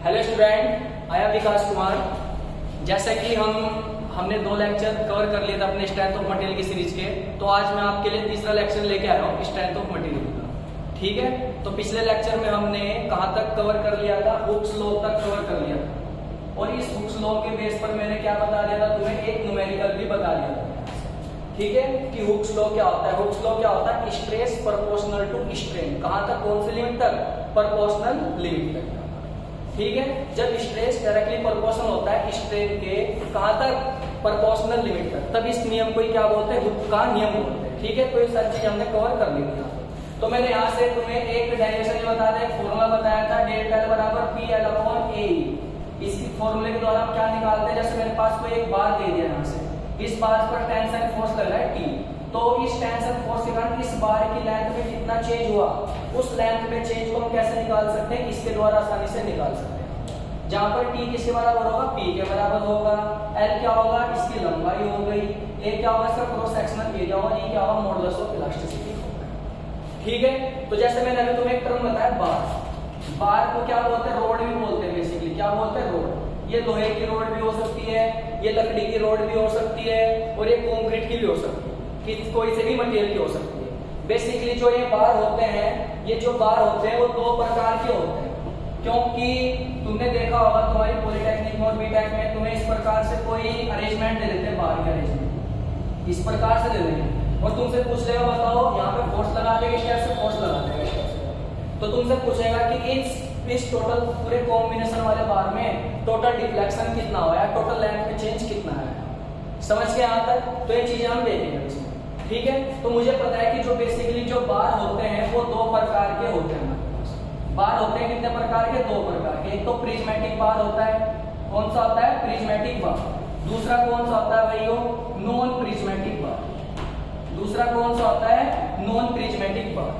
Hello student, I am विकास कुमार। जैसा कि हमने 2 लेक्चर कवर कर लिए थे अपने स्ट्रेंथ ऑफ मटेरियल की सीरीज के, तो आज मैं आपके लिए तीसरा लेक्चर लेके आया हूँ स्ट्रेंथ ऑफ मटेरियल का। ठीक है, तो पिछले लेक्चर में हमने कहाँ तक कवर कर लिया था? हुक्स लॉ तक कवर कर लिया था, और इस हुक्स लॉ के बेस पर मैंने क्या बता दिया था तुम्हें? एक न्यूमेरिकल भी बता दिया था। ठीक है, कि हुक्स लॉ क्या होता है? हुक्स लॉ क्या होता है? Stress proportional to strain. कहाँ तक? कौन सी लिमिट तक? प्रोपोर्शनल लिमिट तक। ठीक है, जब स्ट्रेस डायरेक्टली प्रोपोर्शनल होता है स्ट्रेन के, कहां तक? प्रोपोर्शनल लिमिट तक, तब इस नियम को क्या बोलते हैं? हुक का नियम बोलते हैं। ठीक है, तो ये सारी चीज हमने कवर कर ली थी। तो मैंने यहाँ से तुम्हें एक डेरिवेशन बता दें, फॉर्मूला बताया था, डेल्टा एल बराबर पी एल अपॉन ए। इसकी फॉर्मूले के द्वारा हम क्या निकालते हैं? जैसे मेरे पास कोई एक बार दे दिया, यहाँ से इस बार पर टेंशन फोर्स लग रहा है टी, तो इस टेंशन फोर्स के कारण इस बार की लेंथ में कितना चेंज हुआ, उस लेंथ में चेंज को हम कैसे निकाल सकते हैं? इसके द्वारा आसानी से निकाल सकते हैं। जहां पर टी किसके बराबर होगा? पी के बराबर होगा। एल क्या होगा? इसकी लंबाई हो गई। ए क्या होगा? इसका क्रॉस सेक्शनल एरिया होगा। ये क्या होगा? मॉडुलस ऑफ इलास्टिसिटी होगा। ठीक है, तो जैसे मैंने अभी तुम्हें एक टर्म बताया बार। बार को क्या बोलते हैं? रोड भी बोलते हैं। बेसिकली क्या बोलते हैं? रोड। ये लोहे की रोड भी हो सकती है, ये लकड़ी की रोड भी हो सकती है, और ये कंक्रीट की भी हो सकती है, कि कोई से भी मटेरियल की हो सकती है। बेसिकली जो ये बार होते हैं, ये जो बार होते हैं वो 2 प्रकार के होते हैं। क्योंकि तुमने देखा होगा तुम्हारी पॉलिटेक्निक में और बीटेक में तुम्हें इस प्रकार से कोई अरेंजमेंट दे देते हैं, बार के अरेंजमेंट इस प्रकार से दे देंगे, और तुमसे पूछ लेगा बताओ यहाँ पे फोर्स लगा देगा, इस टाइप से फोर्स लगा देगा, तो तुमसे पूछेगा कि इस टोटल पूरे कॉम्बिनेशन वाले बार में टोटल डिफ्लेक्शन कितना हुआ है, टोटल लेंथ में चेंज कितना है। समझ के यहाँ तक? तो ये चीजें हम देखेंगे इसमें। ठीक है, तो मुझे पता है कि जो बेसिकली जो बार होते हैं वो 2 प्रकार के होते हैं। बार होते हैं कितने प्रकार के? 2 प्रकार के। एक तो प्रिज्मेटिक बार होता है। कौन सा होता है? प्रिज्मेटिक बार। दूसरा कौन सा होता है भाइयों? नॉन प्रिज्मेटिक बार। दूसरा कौन सा होता है? नॉन प्रिज्मेटिक बार।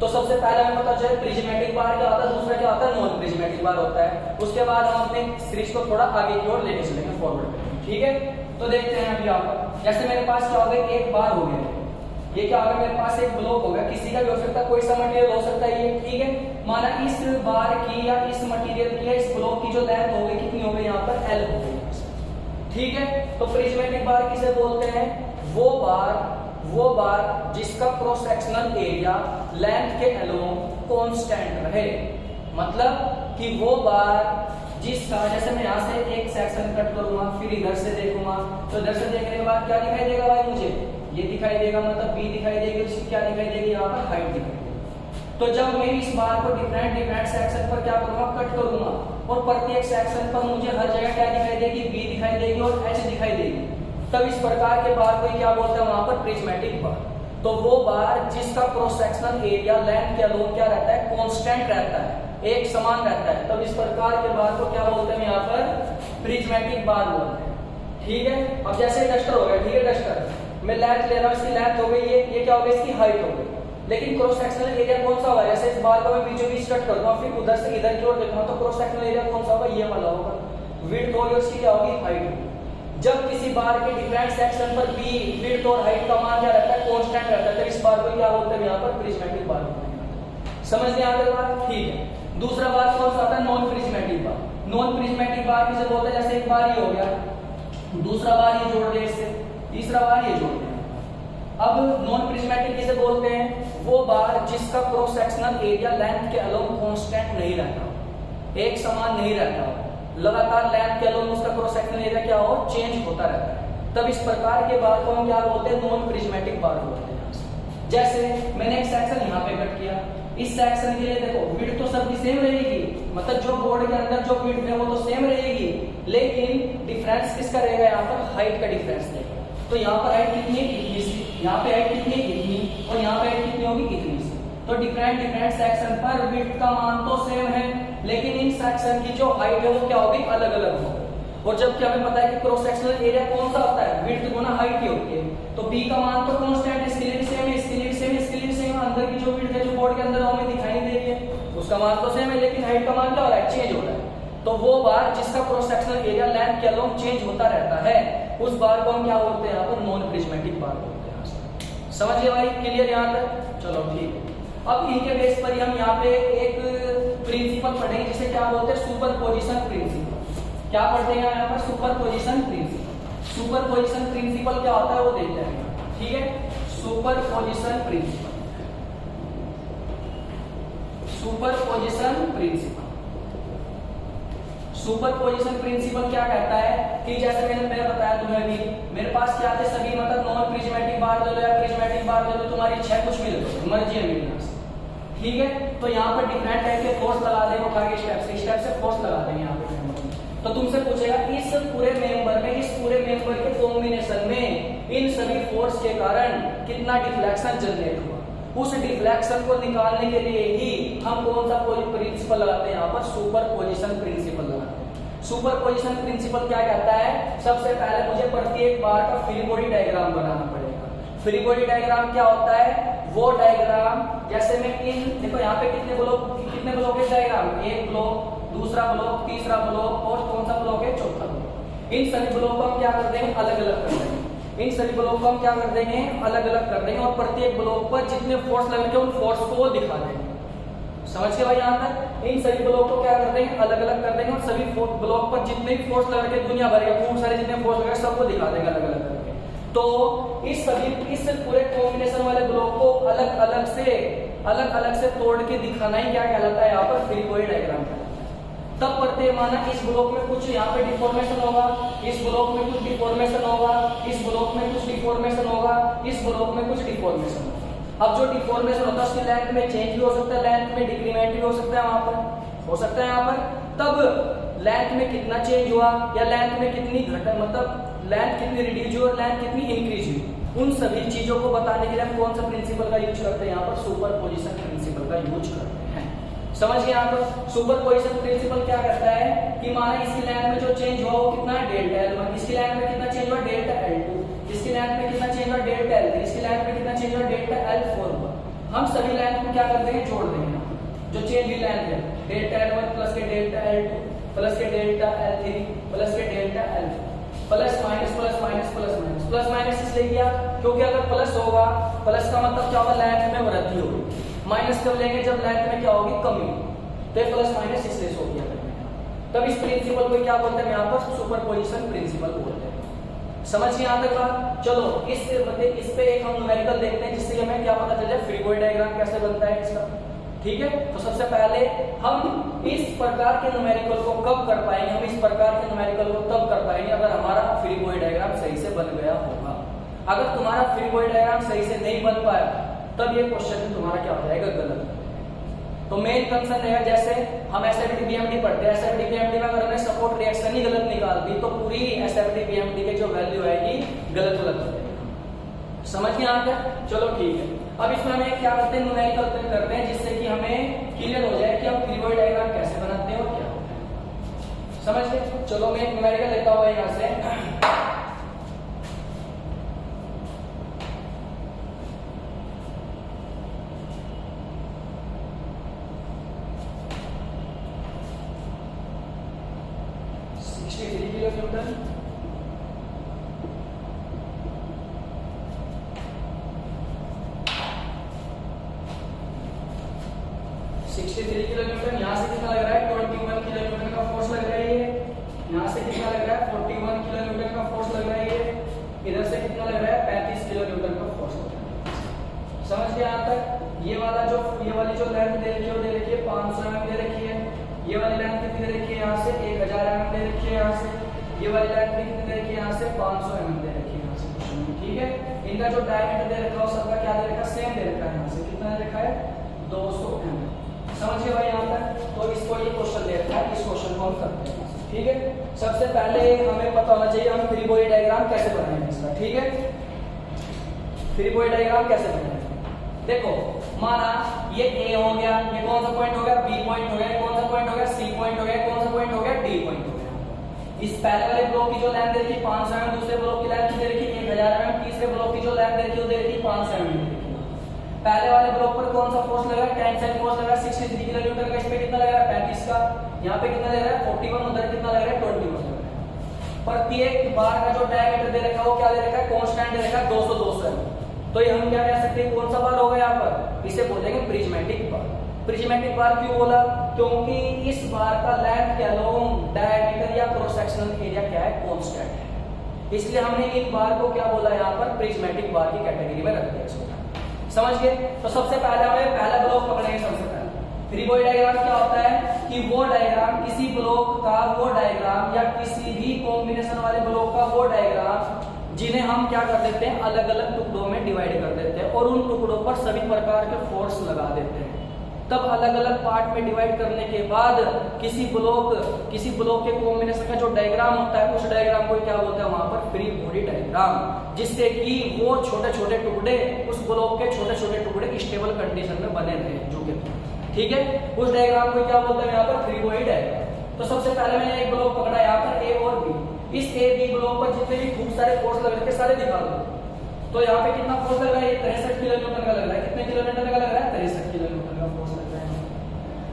तो सबसे पहले हमें पता चले प्रिज्मेटिक बार क्या होता है, दूसरा क्या होता है? नॉन प्रिज्मेटिक बार होता है। उसके बाद हम अपने सीरीज को थोड़ा आगे की ओर लेके चलेंगे, फॉरवर्ड करेंगे। ठीक है, तो देखते हैं अभी आप, जैसे मेरे पास क्या हो गया? एक बार हो गया, ये क्या होगा? मेरे पास एक ब्लॉक होगा, किसी का भी हो सकता है, कोई सा मटेरियल हो सकता है ये। ठीक है, माना इस बार की या इस मटेरियल की या इस ब्लॉक की जो लेंथ हो गई कितनी हो गई? यहाँ पर एल हो गई। ठीक है, तो प्रिज्मेटिक बार किसे बोलते हैं? वो बार जिसका क्रॉस सेक्शनल एरिया लेंथ के अलोंग कांस्टेंट रहे। मतलब कि वो बार जिसका, जैसे मैं यहाँ से एक सेक्शन कट करूंगा, फिर इधर से देखूंगा, तो इधर से देखने के बाद क्या दिखाई देगा भाई? मुझे ये दिखाई देगा, मतलब बी दिखाई देगी, उसकी क्या दिखाई देगी? यहाँ पर हाइट दिखाई देगी। तो जब मैं इस बार को डिफरेंट सेक्शन पर क्या करूंगा? कट करूंगा, और प्रत्येक सेक्शन पर मुझे हर जगह क्या दिखाई देगी? बी दिखाई देगी और एच दिखाई देगी। तब इस प्रकार के बार को क्या बोलते हैं? वहां पर प्रिज्मेटिक बार। तो वो बार जिसका क्रॉस सेक्शनल एरिया लेंथ के अलोंग क्या रहता है? कांस्टेंट रहता है, एक समान रहता है, तब इस प्रकार के बार को क्या बोलते हैं? यहाँ पर प्रिज्मेटिक बार बोलते हैं। ठीक है, अब जैसे डस्टर हो गया, ठीक है, डस्टर मैं लेंथ ले रहा हूँ, इसकी लेंथ हो गई, ये क्या हो गया? इसकी हाइट हो गई। लेकिन क्रॉस सेक्शनल एरिया कौन सा होगा? जैसे इस बार को मैं बीचों बीच कट करूंगा, फिर उधर से इधर की ओर देखूंगा, तो क्रॉस सेक्शनल एरिया कौन सा होगा? ये वाला होगा। विड्थ होगी, उसकी क्या होगी? हाइट। जब किसी बार के डिफरेंट सेक्शन पर बी, विड्थ और हाइट का मान क्या रहता है? कांस्टेंट रहता है, तो इस बार को क्या बोलते हैं? यहाँ पर प्रिज्मेटिक बार बोलते हैं। समझ में आ गई बात? ठीक है, दूसरा बार कौन सा आता है? नॉन प्रिज्मेटिक बार। नॉन प्रिज्मेटिक बार किसे बोलते हैं? जैसे एक बार ये हो गया, दूसरा बार ये जोड़ दे इससे, तीसरा बार ये जोड़ दे। अब नॉन प्रिज्मेटिक किसे बोलते हैं? वो बार जिसका क्रॉस सेक्शनल एरिया लेंथ के अलोंग कांस्टेंट नहीं रहता, एक समान नहीं रहता, लगातार लेंथ के अलोंग उसका क्रॉस सेक्शनल एरिया क्या हो? चेंज होता रहता है। तब इस प्रकार के बार को हम क्या बोलते हैं? नॉन प्रिज्मेटिक बार बोलते हैं। जैसे मैंने एक सेक्शन यहाँ पे कट किया, इस सेक्शन के लिए देखो विड्थ तो सबकी सेम रहेगी, मतलब जो बोर्ड के अंदर जो विड्थ है वो तो सेम रहेगी, लेकिन डिफरेंस किसका रहेगा? यहाँ पर हाइट का डिफरेंस रहेगा। तो यहाँ पर हाइट कितनी है? इतनी सी, यहाँ पे हाइट कितनी है? इतनी, और यहाँ पे हाइट कितनी होगी? इतनी सी। तो डिफरेंट सेक्शन पर विड्थ का मान तो सेम है, लेकिन इन सेक्शन की जो हाइट है वो क्या होगी? अलग अलग होगी। और जबकि हमें पता है कि क्रॉस सेक्शनल एरिया कौन सा होता है? विड्थ गुना हाइट ही होती है। तो बी का मान तो कांस्टेंट है, इसके लिए भी सेम है, इसके लिए भी सेम है, इसके लिए भी सेम है। अंदर की जो विड्थ है जो बोर्ड के अंदर हमें दिखाई नहीं दे रही है, उसका मान तो सेम है, लेकिन हाइट का मान क्या हो रहा है? चेंज हो रहा है। तो वो बार जिसका क्रॉस सेक्शनल एरिया लेंथ के अलोंग चेंज होता रहता है, उस बार को हम क्या बोलते हैं? यहाँ पर नॉन प्रिज्मेटिक बार बोलते हैं। समझिए भाई, क्लियर यहाँ तक? चलो ठीक है। अब इनके बेस पर ही हम यहाँ पे एक प्रिंसिपल पढ़ेंगे जिसे क्या बोलते हैं सुपरपोजिशन प्रिंसिपल। क्या पढ़ते हैं यहाँ पर सुपरपोजिशन प्रिंसिपल। सुपरपोजिशन प्रिंसिपल क्या होता है वो देखते हैं, ठीक है। Superposition principle, superposition principle, superposition principle क्या कहता है कि जैसे मैंने बताया तुम्हें अभी, मेरे पास क्या थे सभी मतलब नॉन प्रिज्मेटिक बार ले लो या प्रिज्मेटिक बार ले लो, तुम्हारी इच्छा है कुछ भी ले लो, मर्जी है मेरी, ठीक है। तो यहाँ पर डिफरेंट टाइप के फोर्स लगा देंगे, उठा के स्टेप से फोर्स लगा देंगे यहाँ पे। तो तुमसे पूछेगा इस पूरे मेंबर में, इस पूरे मेंबर के कॉम्बिनेशन में इन सभी फोर्स के कारण कितना डिफ्लेक्शन जनरेट हुआ, उस डिफ्लेक्शन को निकालने के लिए ही हम कौन सा प्रिंसिपल लगाते हैं यहाँ पर सुपरपोजिशन प्रिंसिपल लगाते हैं। सुपरपोजिशन प्रिंसिपल क्या कहता है, सबसे पहले मुझे प्रत्येक बार का फ्री बॉडी डायग्राम बनाना पड़ेगा। फ्री बॉडी डायग्राम क्या होता है, वो डायग्राम जैसे मैं इन देखो यहाँ पे कितने ब्लॉक है डायग्राम, एक ब्लॉक, दूसरा ब्लॉक, तीसरा ब्लॉक और कौन सा ब्लॉक है, चौथा ब्लॉक। इन सभी ब्लॉक को हम क्या कर देंगे, अलग अलग कर देंगे। इन सभी ब्लॉक को हम क्या कर देंगे, अलग अलग कर देंगे और प्रत्येक ब्लॉक पर जितने फोर्स लगे उन फोर्स को वो दिखा देंगे। समझ के भाई यहाँ तक। इन सभी ब्लॉक को क्या कर देंगे, अलग अलग कर देंगे और सभी ब्लॉक पर जितने भी फोर्स लगा के दुनिया भर के खूब सारे जितने फोर्स लगे सबको दिखा देंगे अलग अलग करके। तो इस पूरे कॉम्बिनेशन वाले ब्लॉक को अलग अलग से तोड़ के दिखाना ही क्या कहलाता है यहाँ पर फ्री बॉडी डायग्राम कहलाता है। तब प्रत्यय माना इस ब्लॉक में कुछ यहाँ पे डिफॉर्मेशन होगा, इस ब्लॉक में कुछ डिफॉर्मेशन होगा, इस ब्लॉक में कुछ डिफॉर्मेशन होगा, इस ब्लॉक में कुछ डिफॉर्मेशन होगा। अब जो डिफॉर्मेशन होता है उसकी लेंथ में चेंज भी हो सकता है, लेंथ में डिक्रीमेंट भी हो सकता है, वहां पर हो सकता है यहाँ पर। तब लेंथ में कितना चेंज हुआ या लेंथ में कितनी घटा, मतलब लेंथ कितनी रिड्यूस हुई और लेंथ कितनी इंक्रीज हुई, उन सभी चीजों को बताने के लिए हम कौन सा प्रिंसिपल का यूज करते हैं, यहाँ पर सुपरपोजिशन प्रिंसिपल का यूज करते हैं। समझ गए यहाँ पर। सुपरपोजिशन प्रिंसिपल क्या करता है कि माना इसकी लेंथ में जो चेंज हुआ वो कितना है, डेल्टा L1, इसकी लेंथ में कितना चेंज हुआ, डेल्टा L2, इसकी लेंथ में कितना चेंज हुआ, डेल्टा L3, इसकी लेंथ में कितना चेंज हुआ, डेल्टा L4 हुआ। हम सभी लेंथ को क्या कर देंगे, जोड़ देंगे। जो चेंज हुई लेंथ है डेल्टा L1 प्लस के डेल्टा L2 प्लस के डेल्टा L3 प्लस के delta L4, plus minus plus minus plus minus plus minus इसलिए किया क्योंकि अगर प्लस होगा, प्लस का मतलब क्या होगा, लेंथ में वृद्धि होगी। माइनस कब लेंगे, जब लेंथ में क्या होगी, कमी। तो प्लस माइनस इसलिए हो गया। तब इस प्रिंसिपल को क्या बोलते हैं, यहाँ पर सुपरपोजिशन प्रिंसिपल बोलते हैं। समझ गए यहाँ तक बात। चलो इस पे एक हम न्यूमेरिकल देखते हैं जिससे हमें क्या पता चल जाए फ्री बॉडी डायग्राम कैसे बनता है इसका, ठीक है। तो सबसे पहले हम इस प्रकार के न्यूमेरिकल को कब कर पाएंगे, हम इस प्रकार के न्यूमेरिकल को तब कर पाएंगे अगर हमारा फ्री बॉडी डायग्राम सही से बन गया होगा। अगर तुम्हारा फ्री बॉडी डायग्राम सही से नहीं बन पाया तब ये क्वेश्चन तुम्हारा क्या हो जाएगा, गलत। तो मेन कंसर्न है जैसे हम एसएफटी बीएमडी पढ़ते हैं, एसएफटी बीएमडी में अगर हमने सपोर्ट रिएक्शन ही गलत निकाल दी तो पूरी एसएफटी बीएमडी के जो वैल्यू आएगी गलत हो जाएगी। समझ गए यहाँ तक। चलो ठीक है। अब इसमें हमें क्या करते हैं, न्यूमेरिकल करते हैं जिससे कि हमें क्लियर हो जाए कि हम फ्री बॉडी डायग्राम कैसे बनाते हैं और क्या होता है। समझ गए। चलो मैं एक न्यूमेरिकल लेता हुआ यहाँ से। किलोमीटर यहाँ से कितना लग रहा है, 21 किलोमीटर का फोर्स लग रहा है। यहाँ से कितना लग रहा है, 41 किलोमीटर का फोर्स लग रहा है। इधर से कितना लग रहा है, 35 किलोमीटर का फोर्स लग रहा है। समझ गए यहाँ तक। ये वाली जो लेंथ दे रखी है वो दे रखी है 500 mm दे रखी है। ये वाली लेंथ कितनी दे रखी है, यहाँ से 1000 mm दे रखी है। यहाँ से ये वाली लेंथ भी कितनी दे रखी है, यहाँ से 500 mm दे रखी है। यहाँ से ठीक है। इनका जो डायमीटर दे रखा है सबका क्या दे रखा है, सेम दे रखा है। यहाँ से कितना दे रखा है, 200 mm। समझिए भाई यहाँ तक। तो इसको ये क्वेश्चन दे रखा है, इस क्वेश्चन को हम करते हैं। ठीक है। सबसे पहले हमें पता होना चाहिए हम फ्री बॉडी डायग्राम कैसे बनाएंगे इसका। ठीक है। फ्री बॉडी डायग्राम कैसे बनाएंगे, देखो माना ये ए हो गया, ये कौन सा पॉइंट हो गया, बी पॉइंट हो गया, कौन सा पॉइंट हो गया, सी पॉइंट हो गया, कौन सा पॉइंट हो गया, डी पॉइंट हो गया। इस पहले वाले ब्लॉक की जो लेंथ दे रखी 500 mm, दूसरे ब्लॉक की लेंथ दे रखी 1000 mm, तीसरे ब्लॉक की जो लेंथ दे रखी वो दे रखी 500 mm। पहले वाले ब्लॉक पर कौन सा फोर्स लगा, टेंसाइल फोर्स लगा 63 किलोमीटर का। इस पे कितना लग रहा है, 35 का। यहाँ पे कितना लग रहा है, 41। उधर कितना लग रहा है, 21 लग रहा है। प्रत्येक बार का जो डायमीटर दे रखा है वो क्या दे रखा है, कांस्टेंट दे रखा है 200। तो ये हम क्या कह सकते हैं, कौन सा बार होगा यहाँ पर, इसे बोलेंगे प्रिज्मेटिक बार। प्रिज्मेटिक बार क्यों बोला, क्योंकि इस बार का लेंथ क्या लो डायमीटर या क्रॉस सेक्शनल एरिया क्या है कांस्टेंट है, इसलिए हमने इन बार को क्या बोला यहाँ पर प्रिज्मेटिक बार की कैटेगरी में रख दिया इसको। समझ गए? तो सबसे पहले हमें पहला ब्लॉक पकड़ेंगे। सबसे पहले फ्रीबॉडी डायग्राम क्या होता है कि वो डायग्राम किसी ब्लॉक का वो डायग्राम या किसी भी कॉम्बिनेशन वाले ब्लॉक का वो डायग्राम जिन्हें हम क्या कर देते हैं अलग अलग टुकड़ों में डिवाइड कर देते हैं और उन टुकड़ों पर सभी प्रकार के फोर्स लगा देते हैं। तब अलग अलग पार्ट में डिवाइड करने के बाद किसी ब्लॉक के कॉम्बिनेशन का जो डायग्राम होता है उस डायग्राम को क्या बोलते हैं वहां पर फ्री बॉडी डायग्राम, जिससे कि वो छोटे छोटे टुकड़े उस ब्लॉक के छोटे छोटे टुकड़े स्टेबल कंडीशन में बने रहे जो कि ठीक है। उस डायग्राम को क्या बोलते हैं यहाँ पर फ्री बॉडी डायग्राम। तो सबसे पहले मैंने एक ब्लॉक पकड़ा यहाँ पर ए और बी। इस ए बी ब्लॉक पर जितने भी खूब सारे फोर्स लग रहे सारे दिखा दो। तो यहाँ पे कितना फोर्स लग रहा है 63 किलोन्यूटन का लग रहा है। कितने किलोमीटर का लग रहा है 63 किलोन्यूटन का फोर्स लग रहा है।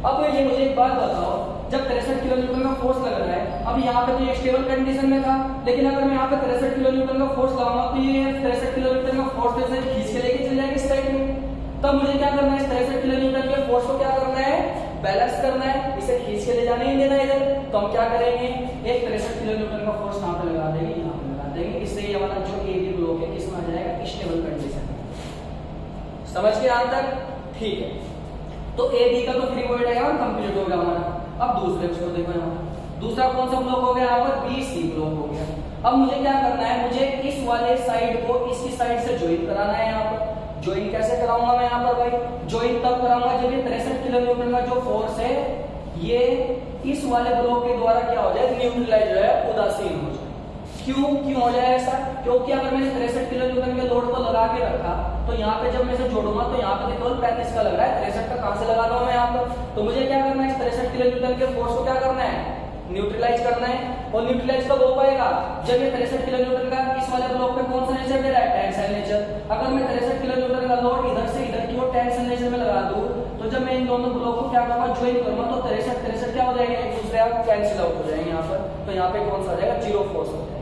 अब ये मुझे एक बात बताओ, जब 63 किलोन्यूटन का फोर्स लग रहा है, अब यहाँ पे तो ये स्टेबल कंडीशन में था, लेकिन अगर मैं यहाँ पे 63 किलोन्यूटन का फोर्स लगाऊंगा तो ये 63 किलोन्यूटन का फोर्स तो इसे खींच के लेके चल जाएगा इस साइड में। तब मुझे क्या करना है 63 किलोन्यूटन के फोर्स को क्या करना है बैलेंस करना है, इसे खींच के ले जाने ही देना इधर। तो हम क्या करेंगे एक 63 किलोन्यूटन का फोर्स कहाँ पे लगा देंगे यहाँ पे लगा देंगे। इससे ये वाला जो ए बी ब्लॉक है किसमें आ जाएगा स्टेबल कंडीशन। समझ के यहाँ तक? ठीक है। तो ए बी का तो फ्री बॉडी डायग्राम कंप्लीट हो गया हमारा। अब दूसरे को देखो यहाँ दूसरा कौन सा ब्लॉक हो गया यहाँ पर बी सी ब्लॉक हो गया। अब मुझे क्या करना है, मुझे इस वाले साइड को इसकी साइड से ज्वाइन कराना है। यहाँ पर ज्वाइन कैसे कराऊंगा मैं यहाँ पर भाई, ज्वाइन तब कराऊंगा जब ये 63 किलोन्यूटन का जो फोर्स है ये इस वाले ब्लॉक के द्वारा क्या हो जाए न्यूट्रलाइज हो जाए, उदासीन हो जाए। क्यों हो जाए ऐसा? क्योंकि अगर मैंने 63 किलोन्यूटन के लोड को लगा के रखा तो यहाँ पे जब मैं इसे जोड़ूंगा तो यहाँ पे केवल 35 का लग रहा है, 63 का कहां से लगा दूंगा मैं यहाँ पर। तो मुझे क्या करना है इस 63 किलोन्यूटन के फोर्स को क्या करना है न्यूट्रलाइज करना है। और न्यूट्रलाइज कब हो पाएगा जब ये 63 किलोन्यूटन का इस वाले ब्लॉक पे कौन सा नेचर दे रहा है टेंसाइल नेचर। अगर मैं 63 किलोन्यूटन का लोड इधर से इधर की ओर टेंसाइल नेचर में लगा दूं तो जब मैं इन दोनों ब्लॉक को क्या करूंगा ज्वाइन करूंगा तो 63 क्या हो जाएगा एक दूसरे कैंसिल आउट हो जाएंगे यहाँ पर। तो यहाँ पे कौन सा हो जाएगा जीरो फोर्स हो जाएगा।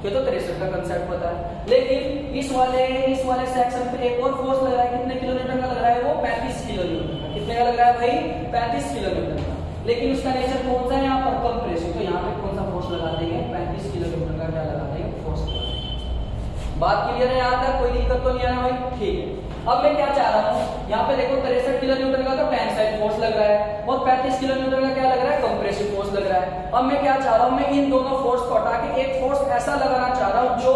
ये तो 63 का कंसेप्ट पता है। लेकिन इस वाले सेक्शन पे एक और फोर्स लग रहा है। कितने किलोमीटर का लग रहा है वो 35 किलोमीटर का। कितने का लग रहा है भाई 35 किलोमीटर का। लेकिन उसका नेचर कौन सा है यहाँ पर कंप्रेसिव। तो यहाँ पे कौन सा फोर्स लगा देंगे 35 किलोमीटर का क्या लगा देंगे फोर्स लगा देंगे। बात क्लियर है यहाँ तक? कोई दिक्कत तो नहीं है ना भाई? ठीक है। अब मैं क्या चाह रहा हूँ यहाँ पे देखो 63 किलोमीटर का तो टेंसाइल फोर्स लग रहा है और 35 किलोमीटर का क्या लग रहा है कंप्रेसिव फोर्स लग रहा है। अब मैं क्या चाह रहा हूँ मैं इन दोनों फोर्स को हटा के एक फोर्स ऐसा लगाना चाह रहा हूँ जो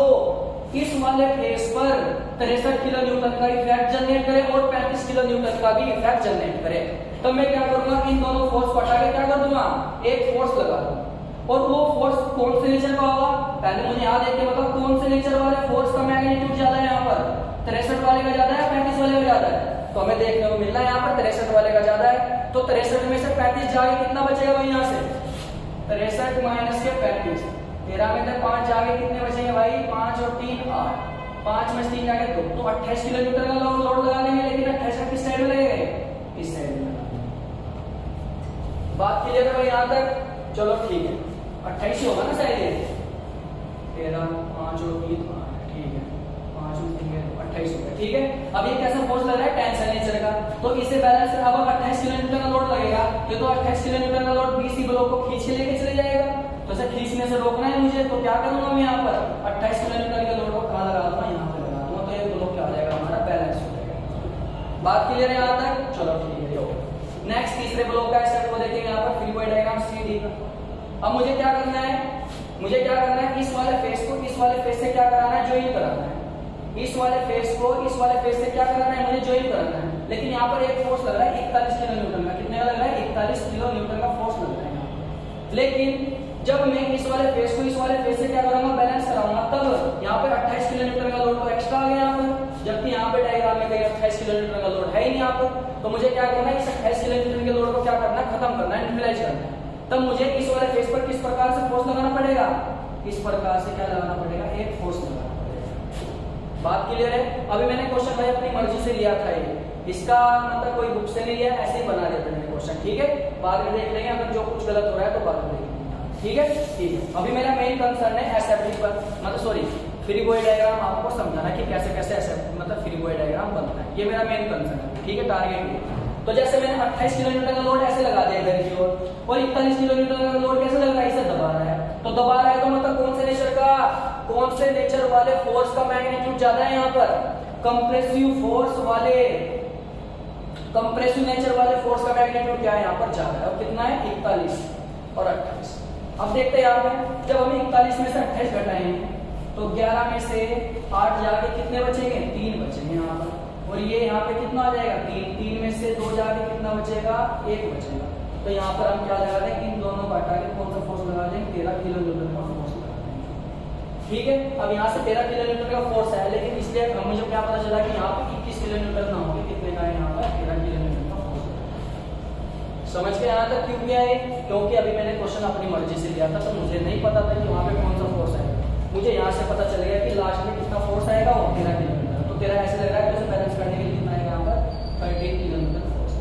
इस वाले फेस पर 63 किलोन्यूटन का इफेक्ट जनरेट करे और 35 किलोन्यूटन का भी इफेक्ट जनरेट करे। तब मैं क्या करूंगा इन दोनों फोर्स को हटा के क्या कर दूंगा एक फोर्स लगा दूंगा। और वो फोर्स कौन से नेचर का होगा पहले मुझे याद है कि बताओ कौन से नेचर वाले फोर्स का मैग्नीट्यूड ज्यादा है यहाँ पर 63 वाले का ज्यादा है 35 वाले का ज्यादा है। तो हमें देखने को मिल रहा है यहाँ पर 63 वाले का ज्यादा है। तो 63 में से 35 जाके कितना बचेगा भाई यहाँ से 63 माइनस के 35 13 में से 5 जाके कितने बचेंगे भाई 5 और 3 8 5 में से 3 जाके 2 तो 28 किलोमीटर का लोड लगा लेंगे। लेकिन 28 किस साइड में लगेगा इस साइड में। बात क्लियर है भाई यहाँ तक? चलो ठीक है 28 ही होगा ना शायद ये 13 5 और 3 ठीक है 5 और 3 28 होगा। ठीक है। अब ये कैसा फोर्स लग रहा है टेंसाइल नेचर का। तो इसे बैलेंस अब 28 किलोमीटर का लोड लगेगा ये तो 28 किलोमीटर का लोड बीसी ब्लॉक को खींच के लेके चले जाएगा। तो इसे खींचने से रोकना है मुझे तो क्या करूंगा मैं यहाँ पर 28 किलोमीटर के लोड को कहाँ लगा दूंगा यहाँ पे लगा दूंगा। तो ये ब्लॉक क्या हो जाएगा हमारा बैलेंस हो जाएगा। बात क्लियर है यहाँ तक? चलो ठीक है। नेक्स्ट तीसरे ब्लॉक का स्टेप को देखेंगे यहाँ पर फ्री बॉडी डायग्राम CD का। अब मुझे क्या करना है इस वाले फेस को इस वाले फेस से क्या कराना है ज्वाइन कराना है। इस वाले फेस को इस वाले फेस से क्या कराना है मुझे ज्वाइन कराना है। लेकिन यहाँ पर एक फोर्स लग रहा है 41 किलोन्यूटन का। कितने का लग रहा है 41 किलोन्यूटन का फोर्स लग रहा है यहाँ पर। लेकिन जब मैं इस वाले फेस को इस वाले फेस से क्या करूंगा बैलेंस कराऊंगा तब यहाँ पे 28 किलोमीटर का लोड तो एक्स्ट्रा आ गया यहाँ पर। जबकि यहाँ पे डायग्राम में कहीं 28 किलोमीटर का लोड है ही नहीं यहाँ पर। तो मुझे क्या करना है इस 28 किलोमीटर के लोड को क्या करना है खत्म करना है न्यूट्रलाइज करना है। तब मुझे इस वाले फेस पर किस प्रकार से फोर्स लगाना पड़ेगा इस प्रकार से क्या लगाना पड़ेगा एक फोर्स लगाना पड़ेगा। बात क्लियर है? अभी मैंने क्वेश्चन भाई अपनी मर्जी से लिया था ये इसका मतलब कोई बुक से नहीं लिया ऐसे ही बना देते हैं क्वेश्चन। ठीक है। बाद में देख लेंगे अगर जो कुछ गलत हो रहा है तो बाद में देखेंगे। ठीक है। ठीक है। अभी मेरा मेन कंसर्न है एसेप्टिक पर मतलब सॉरी फ्री बॉडी डायग्राम आपको समझाना कि कैसे कैसे मतलब फ्री बॉडी डायग्राम बनता है। ये मेरा मेन कंसर्न है। ठीक है। टारगेट। तो तो जैसे मैंने 28 किलोमीटर का लोड ऐसे लगा दिया इधर की ओर, और 41 किलोमीटर का लोड कैसे लग रहा है, इसे दबा रहा है। तो दबा रहा है तो मतलब कौन से नेचर का, कौन से नेचर वाले फोर्स का मैग्नीट्यूड ज्यादा है यहाँ पर, कंप्रेसिव फोर्स वाले, कंप्रेसिव नेचर वाले फोर्स का मैग्नीट्यूड क्या है यहाँ पर ज्यादा है। और कितना है, 41 और 28। अब देखते हैं यहाँ पे, जब हम 41 में से 28 घटाएंगे तो 11 में से 8 जाके कितने बचेंगे, 3 बचेंगे यहाँ पर, और ये यहाँ पे कितना आ जाएगा, 3 में से 2 जाके कितना बचेगा, 1 बचेगा। तो यहाँ पर हम क्या लगा दें, इन दोनों को हटा के कौन सा फोर्स लगा देंगे, 13 किलोन्यूटन का फोर्स लगा देंगे। ठीक है, अब यहाँ से 13 किलोन्यूटन का फोर्स है, लेकिन इसलिए मुझे क्या पता चला कि यहाँ पे 21 किलोन्यूटन ना होकर कितने का है, यहाँ पर 13 किलोन्यूटन का फोर्स। समझ के यहाँ तक क्यों किया है, क्योंकि अभी मैंने क्वेश्चन अपनी मर्जी से लिया था, तो मुझे नहीं पता था कि वहाँ पे कौन सा फोर्स है। मुझे यहाँ से पता चल गया कि लास्ट में कितना फोर्स आएगा, वो 13 किलोमीटर। तो 13 ऐसे लग रहा है, तो उसे बैलेंस करने के लिए कितना आएगा यहाँ पर, 13 किलोमीटर फोर्स।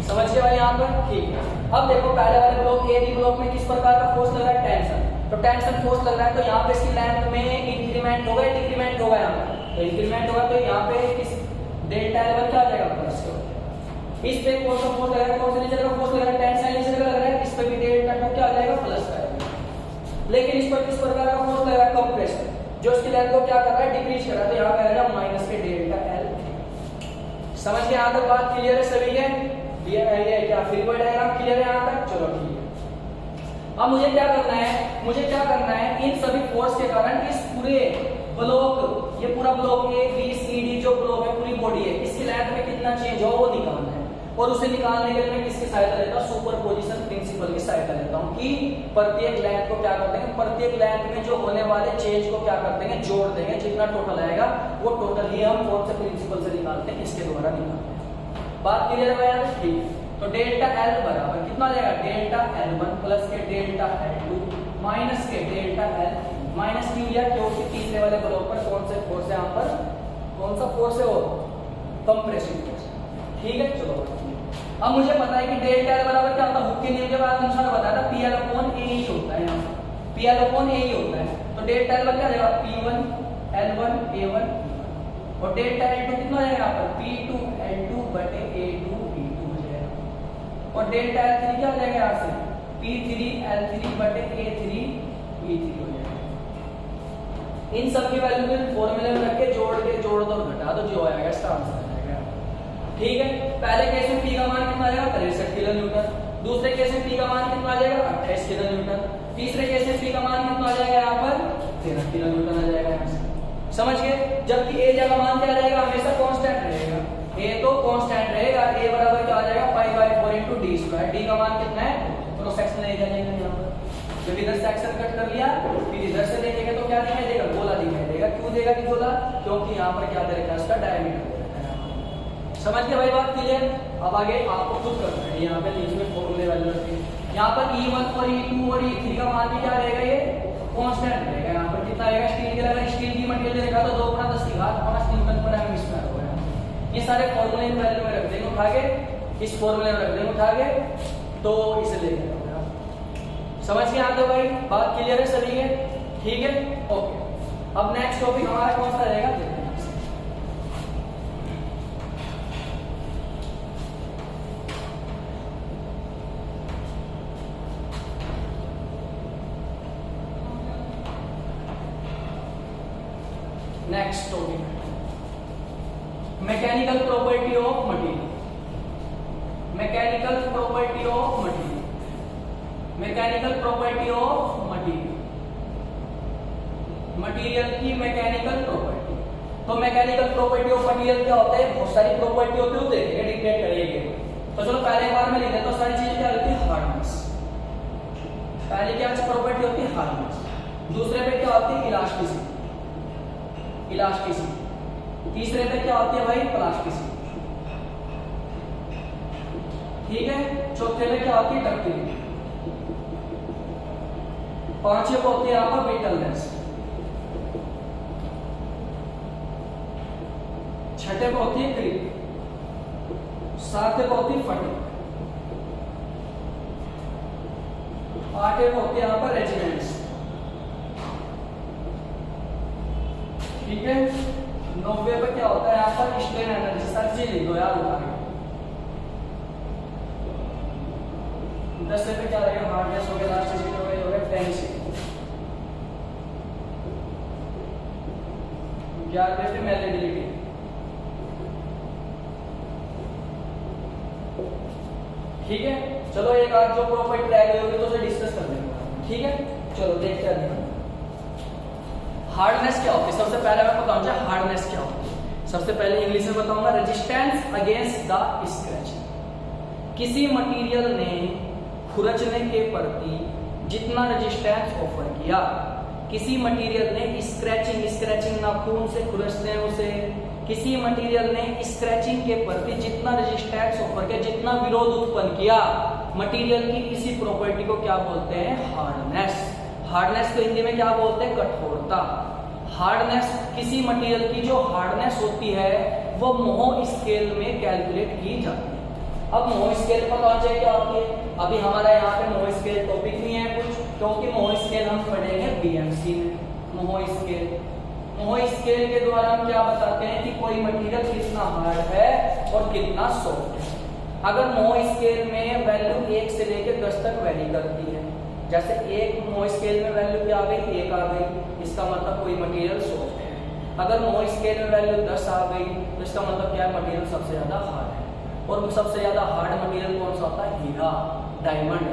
समझ गए भाई यहाँ पर, ठीक है। अब देखो पहले वाले ब्लॉक ए बी ब्लॉक में किस प्रकार का फोर्स लग रहा है, टेंशन। तो टेंशन फोर्स लग रहा है, तो यहाँ पे इसकी लेंथ में इंक्रीमेंट होगा, डिक्रीमेंट होगा यहाँ पर। तो इंक्रीमेंट होगा तो यहाँ पे किस डेल्टा लेवल क्या आ जाएगा, प्लस। इस पे कौन सा फोर्स लग रहा है, कौन से नेचर का फोर्स लग रहा है, टेंसाइल नेचर का लग रहा है, इस पे भी डेल्टा टू क्या आ जाएगा, प्लस का आएगा। लेकिन इस पर किस प्रकार का फोर्स लग रहा है, कंप्रेशन, जो इसकी लेंथ को क्या कर रहा है, डिक्रीज कर रहा है। तो यहाँ पे आएगा माइनस के डेल्टा एल। समझ के यहाँ तक बात क्लियर है सभी के, ये क्या फ्री बॉडी डायग्राम क्लियर है यहाँ तक, चलो ठीक है। अब मुझे क्या करना है, मुझे क्या करना है, इन सभी फोर्स के कारण इस पूरे ब्लॉक, ये पूरा block A B C D जो ब्लॉक है, पूरी बॉडी है, इसकी लेंथ में कितना चेंज हो वो निकालना है। और उसे निकालने के लिए मैं किसकी सहायता लेता हूँ, सुपरपोजिशन प्रिंसिपल की सहायता लेता हूँ, कि प्रत्येक लेंथ को क्या कर देंगे, प्रत्येक लेंथ में जो होने वाले चेंज को क्या कर देंगे, जोड़ देंगे। जितना टोटल आएगा वो टोटल ही हम कौन से प्रिंसिपल से निकालते हैं, इसके द्वारा निकालते हैं। बात क्लियर है यार, ठीक है। तो डेल्टा एल बराबर कितना आ जाएगा, डेल्टा L1 प्लस के डेल्टा L2 माइनस के डेल्टा L, माइनस क्यों लिया, क्योंकि तीसरे वाले ब्लॉक पर कौन से फोर्स है, यहाँ पर कौन सा फोर्स है, वो कंप्रेसिव फोर्स। ठीक है, चलो अब मुझे पता है कि डेल्टा एल बराबर क्या होता है, हुक के नियम के अनुसार बताया था, PL अपॉन A ही होता है, यहाँ PL अपॉन A ही होता है। तो डेल्टा एल क्या आ जाएगा, P1 L1 A1, और डेल्टा L2 कितना आ जाएगा यहाँ पर, P2 L2 बटे A2 B2 हो जाएगा। और डेल्टा L3 क्या आ जाएगा यहाँ से, P3 L3 बटे A3 B3 हो जाएगा। इन सब की वैल्यू को फॉर्मूले में रख के जोड़ दो और घटा दो, जो आएगा इसका आंसर आ जाएगा। ठीक है, पहले केस में P का मान कितना आ जाएगा, 63 किलो न्यूटन। दूसरे केस में P का मान कितना आ जाएगा, 28 किलो न्यूटन। तीसरे केस में P का मान कितना आ जाएगा यहाँ पर, 13 किलो न्यूटन आ जाएगा यहाँ से। समझ गए, जबकि A का मान क्या रहेगा, हमेशा कांस्टेंट रहेगा। A तो कांस्टेंट रहेगा, A बराबर क्या आ जाएगा, π/4 × d²। d का मान कितना है, तो सेक्शन एरिया लेंगे यहाँ पर। जब इधर सेक्शन कट कर लिया, फिर इधर से देखेंगे तो क्या दिखाई देगा, गोला दिखाई देगा। क्यों देगा कि गोला, क्योंकि यहाँ पर क्या दे रखा है, उसका डायमीटर। समझ गए भाई बात क्लियर। अब आगे आपको खुद करना है, यहाँ पे इसमें फॉर्मूले वैल्यू रखते हैं। यहाँ पर E1 और E2 और E3 का मान भी क्या रहेगा, ये कांस्टेंट रहेगा। यहाँ पर कितना आएगा, स्टील के अगर स्टील की मटेरियल देखा तो 2 × 10⁵ न्यूटन पर एम स्क्वायर होगा। ये सारे फॉर्मूले इन वैल्यू में रख देंगे उठा के, इस फॉर्मूले में रख देंगे उठा के, तो इसे लेके समझ के आते हो भाई, बात क्लियर है सभी के, ठीक है, ओके। अब नेक्स्ट टॉपिक हमारा कौन सा रहेगा, देखते हैं। Next topic, mechanical property of material. Mechanical property of material, mechanical property of material, material की मैकेनिकल प्रॉपर्टी। तो मैकेनिकल प्रॉपर्टी ऑफ मटेरियल क्या होता है, बहुत सारी प्रॉपर्टी होती है, देखेंगे डिक्टेट करेंगे। तो चलो पहले बार में लिख देता हूं, सारी चीजें क्या होती है, हार्डनेस। पहले क्या प्रॉपर्टी होती है, हार्डनेस। दूसरे पे क्या होती है, इलास्टिसिटी, इलास्टिसिटी। तीसरे पे क्या होती है भाई, प्लास्टिसिटी। ठीक है, चौथे पे क्या होती है, डक्टिलिटी। पांचवे पे होती है यहाँ पर ब्रिटलनेस। छठे पे होती है क्रीप। सातवें पे होती है फटिग। आठवें पे होती है यहाँ पर रेजिडेंस। ठीक है, 90 पे क्या होता है यहाँ पर स्ट्रेन एनर्जी। सर जी लिख दो यार उठा के। 10 पे क्या रहेगा, हार्डनेस हो गया, इलास्टिसिटी हो गया, टेंसिल। क्या कहते हैं, मैलेबिलिटी। ठीक है, चलो एक आज जो प्रॉपर्टी रह गई होगी तो उसे डिस्कस कर लेंगे। ठीक है, चलो देखते हैं हार्डनेस क्या होती है। सबसे पहले मैं बताऊंगा हार्डनेस क्या होती है। सबसे पहले इंग्लिश में बताऊंगा, रेजिस्टेंस अगेंस्ट द स्क्रैचिंग। किसी मटेरियल ने खुरचने के प्रति जितना रेजिस्टेंस ऑफर किया, किसी मटेरियल ने स्क्रैचिंग नाखून से खुरचते हैं उसे, किसी मटेरियल ने स्क्रैचिंग के प्रति जितना रेजिस्टेंस ऑफर किया, जितना विरोध उत्पन्न किया मटेरियल की, इसी प्रॉपर्टी को क्या बोलते हैं, हार्डनेस। हार्डनेस को हिंदी में क्या बोलते हैं, कठोरता। हार्डनेस, किसी मटेरियल की जो हार्डनेस होती है वो मोह स्केल में कैलकुलेट की जाती है। अब मोह स्केल पर कौन सी क्या होती है, अभी हमारा यहाँ पे मोह स्केल टॉपिक नहीं है कुछ, क्योंकि मोह स्केल हम पढ़ेंगे बीएमसी में। मोह स्केल के द्वारा हम क्या बताते हैं कि कोई मटेरियल कितना हार्ड है और कितना सॉफ्ट है। अगर मोह स्केल में वैल्यू 1 से लेकर 10 तक वेरी करती है, जैसे एक मोह स्केल में वैल्यू क्या आ गई, 1 आ गई, इसका मतलब कोई मटेरियल सॉफ्ट है। अगर मोह स्केल में वैल्यू 10 आ गई तो इसका मतलब क्या है, मटेरियल सबसे ज्यादा हार्ड है। और सबसे ज्यादा हार्ड मटेरियल कौन सा होता है, हीरा, डायमंड।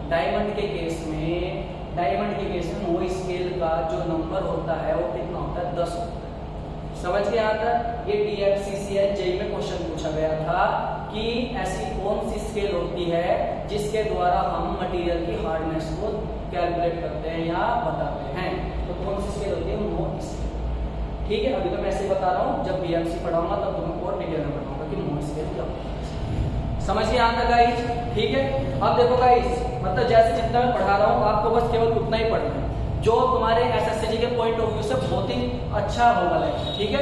डायमंड के केस में मोह स्केल का जो नंबर होता है वो कितना होता है, 10 होता है। समझ के यहाँ तक। ये DFCCL जेईई में क्वेश्चन पूछा गया था कि ऐसी कौन सी स्केल होती है जिसके द्वारा हम मटेरियल की हार्डनेस को कैलकुलेट करते हैं या बताते हैं, तो कौन सी स्केल होती है, मोह स्केल। ठीक है, अभी तो मैं ऐसे बता रहा हूँ, जब BMC पढ़ाऊंगा तब तुम्हें और डिटेल में बताऊंगा कि मोह स्केल क्या होता है। समझ गए यहाँ तक गाइस। ठीक है, अब देखो गाइस, मतलब जैसे जितना मैं पढ़ा रहा हूँ आपको बस केवल उतना ही पढ़ना है जो तुम्हारे SSC के पॉइंट ऑफ व्यू से बहुत ही अच्छा होगा लेक्चर। ठीक है,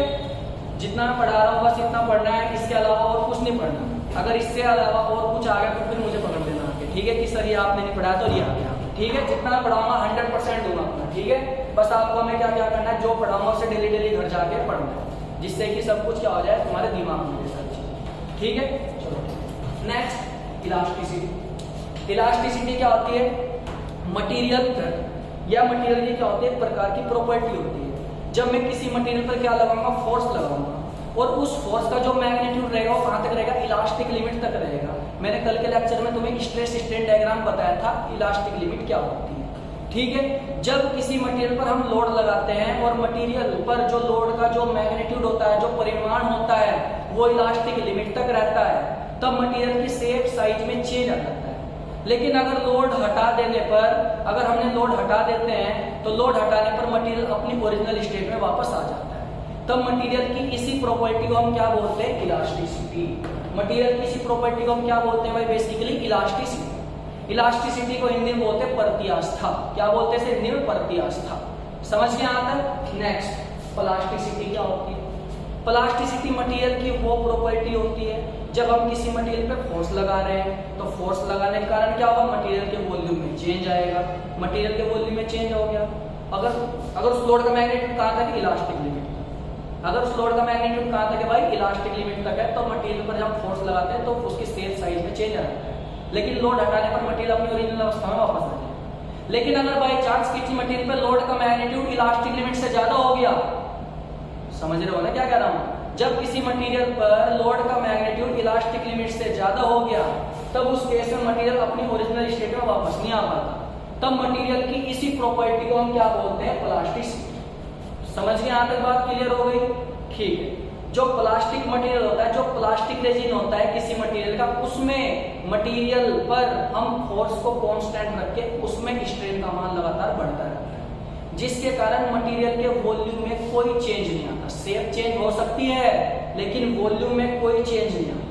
जितना मैं पढ़ा रहा हूँ बस इतना पढ़ना है, इसके अलावा और कुछ नहीं पढ़ना। अगर इससे अलावा और कुछ आ गया तो फिर मुझे पकड़ देना आके। ठीक है, कि सर ये आपने नहीं पढ़ाया तो ये आ गया। ठीक है, जितना मैं पढ़ाऊंगा 100% दूंगा अपना। ठीक है, बस आपको हमें क्या क्या करना है, जो पढ़ाऊंगा उसे डेली घर जाके पढ़ना है, जिससे कि सब कुछ क्या हो जाए तुम्हारे दिमाग में सब चीज। ठीक है, चलो नेक्स्ट, इलास्टिसिटी। इलास्टिसिटी क्या होती है, मटेरियल या मटेरियल की क्या होती है, प्रकार की प्रॉपर्टी होती है। जब मैं किसी मटेरियल पर क्या लगाऊंगा, फोर्स लगाऊंगा, और उस फोर्स का जो मैग्नीट्यूड रहेगा वो कहां तक रहेगा, इलास्टिक लिमिट तक रहेगा। मैंने कल के लेक्चर में तुम्हें स्ट्रेस स्ट्रेन डायग्राम बताया था, इलास्टिक लिमिट क्या होती है। ठीक है, जब किसी मटेरियल पर हम लोड लगाते हैं और मटेरियल पर जो लोड का जो मैग्नीट्यूड होता है, जो परिमाण होता है, वो इलास्टिक लिमिट तक रहता है, तब मटेरियल की शेप साइज में चेंज आ जाता है। लेकिन अगर लोड हटा देने पर, अगर हमने लोड हटा देते हैं तो लोड हटाने पर मटेरियल अपनी ओरिजिनल स्टेट में वापस आ जाता है। तब मटेरियल की इसी प्रॉपर्टी को हम क्या बोलते हैं, इलास्टिसिटी। मटेरियल की इसी प्रॉपर्टी को हम क्या बोलते हैं भाई, बेसिकली इलास्टिसिटी। इलास्टिसिटी को हिंदी में बोलते हैं प्रत्यास्था। क्या बोलते हैं हिंदी में, प्रत्यास्था। समझ के आता है। नेक्स्ट, प्लास्टिसिटी क्या होती है। प्लास्टिसिटी मटेरियल की वो प्रॉपर्टी होती है जब हम किसी मटेरियल पे फोर्स लगा रहे हैं तो फोर्स लगाने के कारण क्या होगा, मटेरियल के वॉल्यूम में चेंज आएगा। मटेरियल के वॉल्यूम में चेंज हो गया, अगर उस लोड का मैग्नीट्यूड कहां तक, इलास्टिक लिमिट। अगर उस लोड का मैग्नीट्यूड कहां तक है भाई, इलास्टिक लिमिट तक है, तो मटेरियल पर जब फोर्स लगाते हैं तो उसकी शेप साइज में चेंज आ जाता है। लेकिन लोड हटाने पर मटेरियल अपनी ओरिजिनल अवस्था में वापस आ जाए। लेकिन अगर बाई चांस किसी मटेरियल पर लोड का मैग्नीट्यूड इलास्टिक लिमिट से ज्यादा हो गया, समझ रहे हो ना क्या कह रहा हूं, जब किसी मटेरियल पर लोड का मैग्नीट्यूड इलास्टिक लिमिट से ज्यादा हो गया, तब उस केस में मटेरियल अपनी ओरिजिनल स्टेट में वापस नहीं आ पाता। तब मटेरियल की इसी प्रॉपर्टी को हम क्या बोलते हैं, प्लास्टिसिटी। समझ के यहां तक बात क्लियर हो गई। ठीक है, जो प्लास्टिक मटेरियल होता है, जो प्लास्टिक रेजिन होता है किसी मटेरियल का, उसमें मटेरियल पर हम फोर्स को कांस्टेंट रख के उसमें स्ट्रेन का मान लगातार बढ़ता रहता है, जिसके कारण मटेरियल के वॉल्यूम में कोई चेंज नहीं आता। शेप चेंज हो सकती है लेकिन वॉल्यूम में कोई चेंज नहीं आता।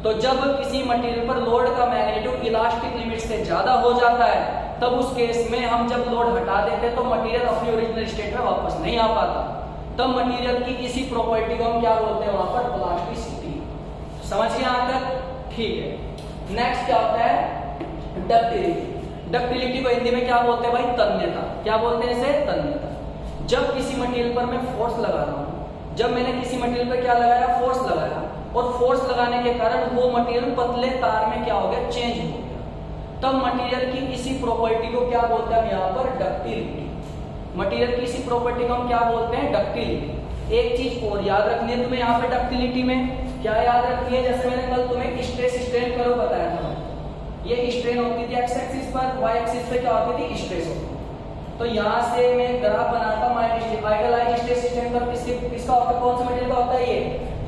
तो जब किसी मटेरियल पर लोड का मैग्नीट्यूड इलास्टिक लिमिट से ज्यादा हो जाता है, तब उस केस में हम जब लोड हटा देते हैं तो मटेरियल अपनी ओरिजिनल स्टेट में वापस नहीं आ पाता। तब मटेरियल की इसी प्रॉपर्टी को हम क्या बोलते हैं, वहां पर प्लास्टिसिटी। समझ गए यहां तक। ठीक है, नेक्स्ट क्या होता है, डक्टिलिटी। डक्टिलिटी को हिंदी में क्या बोलते हैं भाई, तन्यता। क्या बोलते हैं इसे, तन्यता। जब किसी मटेरियल पर मैं फोर्स लगा रहा हूं, जब मैंने किसी मटेरियल पर क्या लगाया, फोर्स लगाया, और फोर्स लगाने के कारण वो मटेरियल पतले तार में क्या हो गया, चेंज हो गया। तब मटेरियल की इसी प्रॉपर्टी को क्या बोलते हैं हम यहाँ पर, डक्टिलिटी। मटेरियल की इसी प्रॉपर्टी को हम क्या बोलते हैं, डक्टिलिटी। एक चीज और याद रखनी है तुम्हें यहाँ पे डक्टिलिटी में, क्या याद रखनी है, जैसे मैंने कल तुम्हें स्ट्रेस स्ट्रेन कर्व बताया था, ये स्ट्रेन होती थी एक्स एक्सिस पर, वाई एक्सिस पे क्या होती थी, स्ट्रेस होती थी। तो यहाँ से मैं ग्राफ बनाता minus idealize stress strain curve किसका होता है, कौन सा मटेरियल का होता है,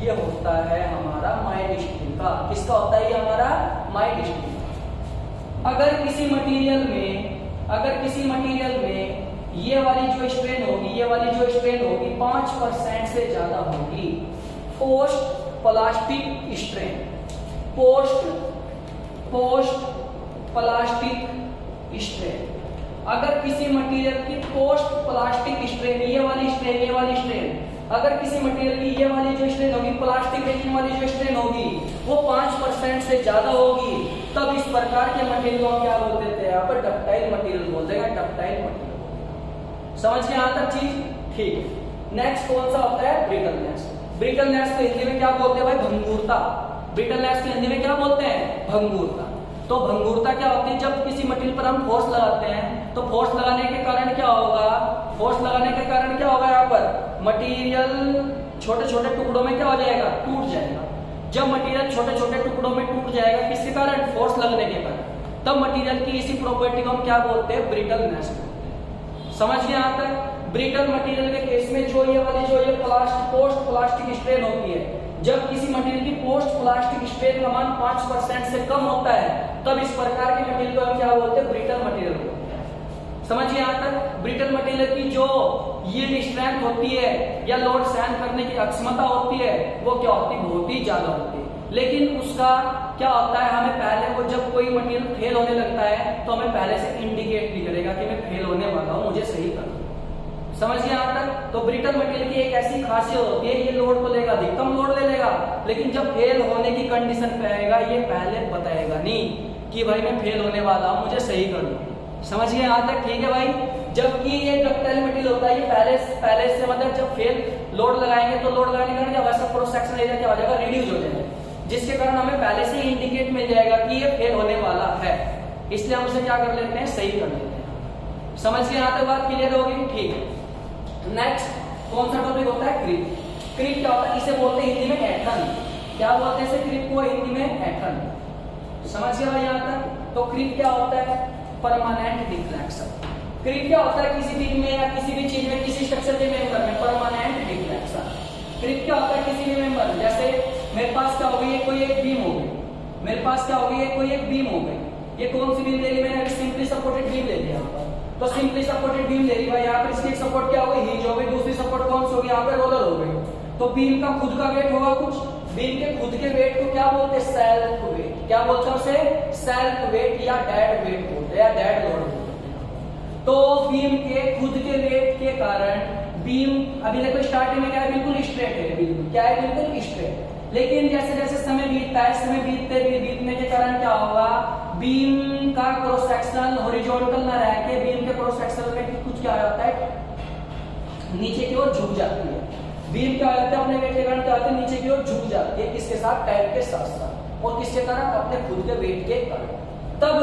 ये होता है हमारा माइल्ड स्टील का। किसका होता है ये हमारा, माइल्ड स्टील का। अगर किसी मटेरियल में ये वाली जो स्ट्रेन होगी, ये वाली जो स्ट्रेन होगी 5% से ज्यादा होगी, post plastic strain, post plastic strain. अगर किसी मटेरियल की पोस्ट प्लास्टिक स्ट्रेन, ये वाली स्ट्रेन, अगर किसी मटेरियल की ये वाली जो स्ट्रेन होगी, प्लास्टिक रेजिन वाली जो स्ट्रेन होगी, वो 5% से ज्यादा होगी, तब इस प्रकार के मटेरियल को क्या बोलते थे, यहाँ पर डक्टाइल मटेरियल बोलते हैं, डक्टाइल मटेरियल। समझ गए यहाँ तक चीज, ठीक है। नेक्स्ट कौन सा होता है, ब्रिटलनेस। ब्रिटलनेस को हिंदी में क्या बोलते हैं भाई, भंगुरता। ब्रिटलनेस को हिंदी में क्या बोलते हैं, भंगुरता। तो भंगुरता क्या होती है, जब किसी मटेरियल पर हम फोर्स लगाते हैं, तो फोर्स लगाने के कारण क्या होगा, यहाँ पर मटेरियल छोटे छोटे टुकड़ों में क्या हो जाएगा, टूट जाएगा। जब मटेरियल छोटे छोटे टुकड़ों में टूट जाएगा, किसके कारण, फोर्स लगने के कारण, तब मटेरियल की इसी प्रॉपर्टी को हम क्या बोलते हैं, ब्रिटलनेस बोलते हैं। समझ गए यहाँ तक। ब्रिटल मटेरियल के केस में जो ये पोस्ट प्लास्टिक स्ट्रेन होती है, जब किसी मटेरियल की पोस्ट प्लास्टिक स्ट्रेन का मान 5% से कम होता है, तब इस प्रकार के मटेरियल को हम क्या बोलते हैं, ब्रिटल मटेरियल बोलते हैं। समझिए यहाँ तक। ब्रिटल मटेरियल की जो यील्ड स्ट्रेंथ होती है या लोड सहन करने की अक्षमता होती है, वो क्या होती है, बहुत ही ज्यादा होती है। लेकिन उसका क्या होता है, हमें पहले वो जब कोई मटेरियल फेल होने लगता है, तो हमें पहले से इंडिकेट भी करेगा कि मैं फेल होने वाला हूँ, मुझे सही करना। समझिए यहाँ तक। तो ब्रिटल मटेरियल की एक ऐसी खासियत होती है, ये लोड को लेगा, अधिकतम लोड ले लेगा, लेकिन जब फेल होने की कंडीशन पे आएगा, ये पहले बताएगा नहीं कि भाई मैं फेल होने वाला हूँ, मुझे सही करना। समझ गए यहाँ तक, ठीक है भाई। जबकि ये डक्टाइल मटेरियल होता है, ये पहले से मतलब जब फेल लोड लगाएंगे, तो लोड लगाने के कारण क्या होगा, क्रॉस सेक्शन एरिया क्या हो जाएगा, रिड्यूस हो जाएगा, जिसके कारण हमें पहले से इंडिकेट मिल जाएगा कि ये फेल होने वाला है, इसलिए हम उसे क्या कर लेते हैं, सही कर लेते हैं। समझ गए यहाँ तक, बात क्लियर होगी, ठीक है। नेक्स्ट कौन सा टॉपिक होता है, क्रीप। क्रीप क्या होता है, इसे बोलते हैं हिंदी में ऐठन। क्या बोलते हैं इसे, क्रीप को हिंदी में ऐठन। समझ गए भाई यहाँ तक। तो क्रीप क्या होता है, परमानेंट डिफ्लेक्शन। क्रीप क्या होता है, किसी चीज में या किसी भी चीज में, किसी स्ट्रक्चर के मेंबर में परमानेंट डिफ्लेक्शन। क्रीप क्या होता है, किसी भी मेंबर, जैसे मेरे पास क्या हो गई, कोई एक बीम हो गई, मेरे पास क्या हो गई, कोई एक बीम हो गई। ये कौन सी बीम ले ली मैंने, सिंपली सपोर्टेड बीम ले लिया यहाँ पर। तो सिंपली सपोर्टेड बीम ले ली भाई, यहाँ पर इसकी एक सपोर्ट क्या हो गई, हिंज हो गई, दूसरी सपोर्ट कौन सी होगी, यहाँ पे रोलर हो गई। तो बीम का खुद का वेट होगा कुछ, बीम के खुद के वेट को क्या बोलते हैं, सेल्फ वेट। क्या बोलते हैं उसे, सेल्फ वेट या डेड वेट बोलते हैं, या डेड लोड बोलते हैं। तो बीम के खुद के वेट के कारण बीम, अभी देखो स्टार्टिंग में क्या है, बिल्कुल स्ट्रेट है, बिल्कुल क्या है, बिल्कुल स्ट्रेट। लेकिन जैसे जैसे समय बीतता है, समय बीतने के कारण क्या होगा, बीम का क्रॉस सेक्शनल हॉरिजॉन्टल ना रह के बीम के क्रॉस सेक्शनल में कुछ क्या होता है, नीचे की ओर झुक जाती है। बीम क्या होता है, अपने वेट के कारण क्या होता है, नीचे की ओर झुक जाती है, किसके साथ, टाइम के साथ साथ, और किसके कारण, अपने खुद के वेट के कारण। तब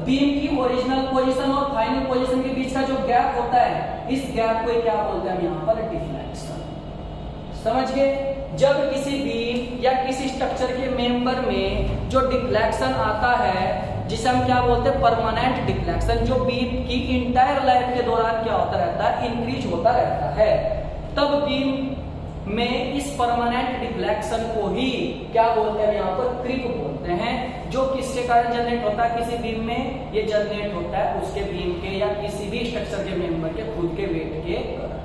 बीम की ओरिजिनल पोजीशन और फाइनल पोजीशन के बीच का जो गैप होता है, इस गैप को क्या बोलते हैं यहाँ पर, डिफ्लेक्शन। समझ गए। जब किसी बीम या किसी स्ट्रक्चर के मेंबर में जो डिफ्लेक्शन आता है, जिसे हम क्या बोलते हैं, परमानेंट डिफ्लेक्शन, जो बीम की इंटायर लाइफ के दौरान क्या होता रहता है, इंक्रीज होता रहता है, तब बीम में इस परमानेंट डिफ्लेक्शन को ही क्या बोलते हैं, यहाँ पर क्रीप बोलते हैं। जो किसके कारण जनरेट होता है, किसी बीम में ये जनरेट होता है उसके बीम के या किसी भी स्ट्रक्चर के मेंबर के खुद के वेट के कारण।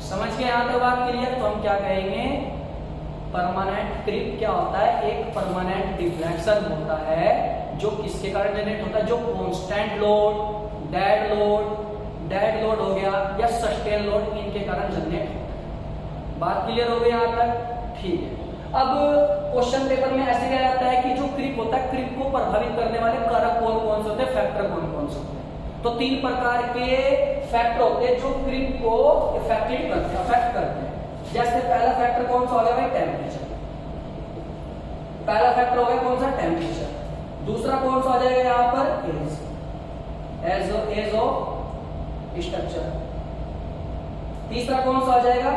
समझ के यहाँ तक बात क्लियर। तो हम क्या कहेंगे, परमानेंट क्रीप क्या होता है, एक परमानेंट डिफ्लेक्शन होता है, जो किसके कारण जनरेट होता है, जो कांस्टेंट लोड, डेड लोड हो गया या सस्टेन लोड, इनके कारण जनरेट होता है। बात क्लियर हो गई यहाँ तक, ठीक है। अब क्वेश्चन पेपर में ऐसे कहा जाता है कि जो क्रीप होता है, क्रीप को प्रभावित करने वाले कारक कौन कौन से होते हैं, फैक्टर कौन कौन से होते हैं। तो 3 प्रकार के फैक्टर होते हैं जो क्रीप को अफेक्ट करते हैं। जैसे पहला फैक्टर कौन सा हो गया भाई, टेम्परेचर। पहला फैक्टर हो गया कौन सा, टेम्परेचर। दूसरा कौन सा आ जाएगा यहाँ पर, एज ऑफ स्ट्रक्चर। तीसरा कौन सा आ जाएगा,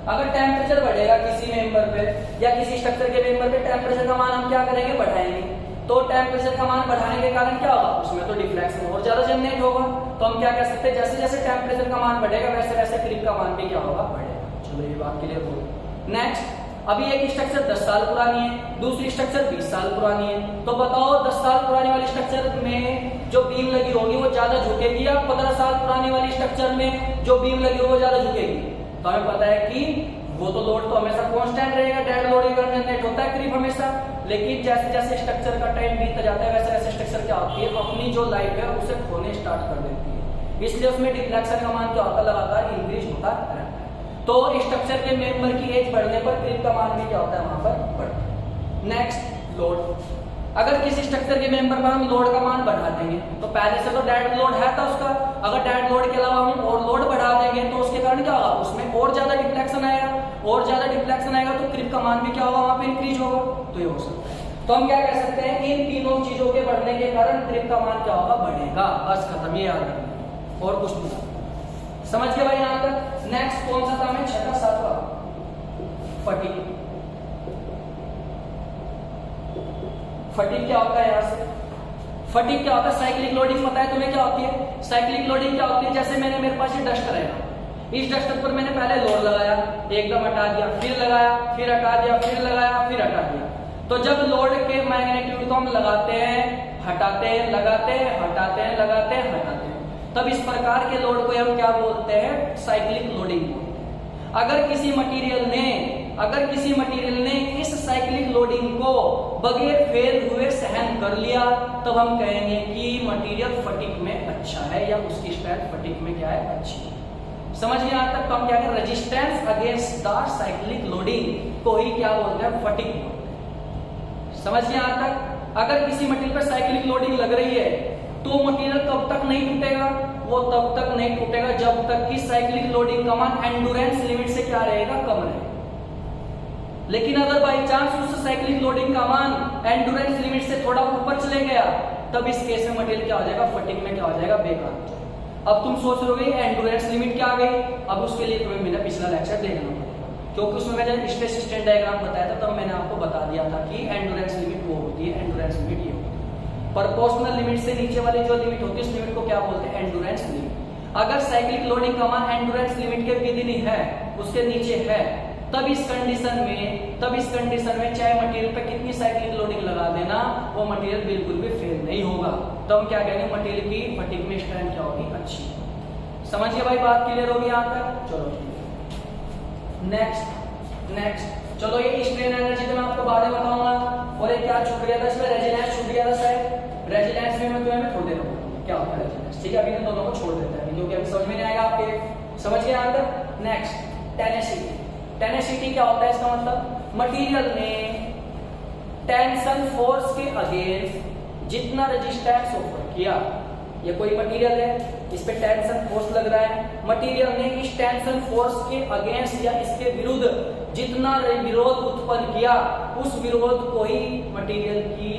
अगर टेम्परेचर बढ़ेगा किसी मेंबर पे या किसी स्ट्रक्चर के मेंबर पे, टेम्परेचर का मान हम क्या करेंगे, बढ़ाएंगे। तो टेम्परेचर का मान बढ़ाने के कारण क्या होगा, उसमें तो डिफ्लेक्शन और ज्यादा जनरेट होगा। तो हम क्या कह सकते हैं, जैसे जैसे टेम्परेचर का मान बढ़ेगा वैसे वैसे क्रीप का मान भी क्या होगा, बढ़ेगा। चलो ये बात क्लियर हो गई। नेक्स्ट, अभी एक स्ट्रक्चर 10 साल पुरानी है, दूसरी स्ट्रक्चर 20 साल पुरानी है। तो बताओ 10 साल पुरानी वाली स्ट्रक्चर में जो बीम लगी होगी वो ज्यादा झुकेगी या 15 साल पुरानी वाली स्ट्रक्चर में जो बीम लगी होगी वो ज्यादा झुकेगी। तो हमें पता है कि वो तो लोड तो हमेशा कांस्टेंट रहेगा, डेड लोड जनरेट होता है क्रीप हमेशा। लेकिन जैसे जैसे स्ट्रक्चर का टाइम बीतता जाता है वैसे वैसे स्ट्रक्चर क्या होती है, अपनी जो लाइफ है उसे खोने स्टार्ट कर देती है। इसलिए उसमें डिफ्लेक्शन का मान क्या होता है, लगातार इंक्रीज होता रहता है। तो स्ट्रक्चर के मेंबर की एज बढ़ने पर क्रीप का मान भी क्या होता है, वहां पर बढ़ता है। Next, load. अगर किसी स्ट्रक्चर के मेंबर पर हम लोड का मान बढ़ा देंगे तो पहले से तो डेड लोड है था उसका, अगर डेड लोड के अलावा हम और लोड बढ़ा देंगे तो उसके कारण क्या होगा, उसमें और ज्यादा डिफ्लेक्शन आएगा, और ज्यादा डिफ्लेक्शन आएगा तो क्रीप का मान भी क्या होगा, वहां पे इंक्रीज होगा। तो ये हो सकता है। तो हम क्या कह सकते हैं, इन तीनों चीजों के बढ़ने के कारण क्रीप का मान क्या होगा, बढ़ेगा। बस खत्म, ये याद रखना और कुछ नहीं। समझ गए भाई यहां तक। नेक्स्ट कौन सा था, मैं छठा सातवां, फटीग। फटीग क्या होता है, यहां से फटीग क्या होता है, साइक्लिक लोडिंग पता है तुम्हें क्या होती है। साइक्लिक लोडिंग क्या होती है, जैसे मेरे पास ये डस्टर है, इस डस्टर पर मैंने पहले लोड लगाया, एकदम हटा दिया, फिर लगाया, फिर हटा दिया, फिर लगाया, फिर हटा दिया। तो जब लोड के मैग्नीट्यूड को हम लगाते हैं, हटाते हैं, लगाते हैं, हटाते हैं, लगाते हैं, हटाते हैं, तब इस प्रकार के लोड को हम क्या बोलते हैं, साइक्लिक लोडिंग बोलते हैं। अगर किसी मटेरियल ने इस साइक्लिक लोडिंग को बगैर फेल हुए सहन कर लिया तब हम कहेंगे कि मटेरियल फटीग में अच्छा है या उसकी स्ट्रेंथ फटीग में क्या है, अच्छी है। समझ गए यहां तक। तो हम क्या करें, resistance against the cyclic loading को ही क्या बोलते हैं, फटीग बोलते हैं। समझ गए यहां तक। अगर किसी मटेरियल पर साइक्लिक लोडिंग लग रही है तो मटेरियल कब तक नहीं टूटेगा, वो तब तक नहीं टूटेगा जब तक कि साइक्लिक लोडिंग का मान एंडुरेंस लिमिट से क्या रहेगा, कम रहेगा। लेकिन अगर बाई चांस उस साइक्लिक लोडिंग का मान एंडुरेंस लिमिट से थोड़ा ऊपर चले गया तब इस केस में मटेरियल क्या हो जाएगा, फटीग में क्या हो जाएगा, बेकार हो जाएगा। अब तुम सोच रहे हो एंडुरेंस लिमिट क्या आ गई, अब उसके लिए तुम्हें मेरा पिछला लेक्चर देखना पड़ेगा, क्योंकि उसमें मैंने स्ट्रेस स्ट्रेन डायग्राम बताया था, तब मैंने आपको बता दिया था कि एंडुरेंस लिमिट वो होती है, एंडुरेंस लिमिट ये होती है। प्रोपोर्शनल लिमिट से नीचे वाली जो लिमिट होती है उस लिमिट को क्या बोलते हैं, एंडुरेंस लिमिट। अगर साइक्लिक लोडिंग का मान एंडुरेंस लिमिट के विद इन है, उसके नीचे है, तब इस कंडीशन में चाहे मटेरियल पे कितनी साइक्लिक लोडिंग लगा देना, वो मटेरियल बिल्कुल भी फेल नहीं होगा। तो हम क्या कहेंगे, मटेरियल की फटीग में स्ट्रेंथ क्या होगी, अच्छी। समझिए भाई, बात क्लियर होगी यहां तक। चलो नेक्स्ट चलो, ये स्ट्रेन एनर्जी तो मैं आपको बाद में बताऊंगा। और ये क्या छूट गया था, इसमें रेजिलेंस छूट गया था शायद। रेजिलेंस में मैं तुम्हें थोड़ी देर में क्या होता है रेजिलेंस, ठीक है। अभी इन दोनों को छोड़ देते हैं क्योंकि अभी समझ में नहीं आएगा आपके। समझ गए यहां तक। Next, tenacity. टेनेसिटी क्या होता है, इसका मतलब मटेरियल ने टेंशन फोर्स के अगेंस्ट जितना रेजिस्टेंस ऑफर किया, ये कोई मटेरियल है, इस पे टेंशन फोर्स लग रहा है, मटेरियल ने इस टेंशन फोर्स के अगेंस्ट या इसके विरुद्ध जितना विरोध उत्पन्न किया, उस विरोध को ही मटेरियल की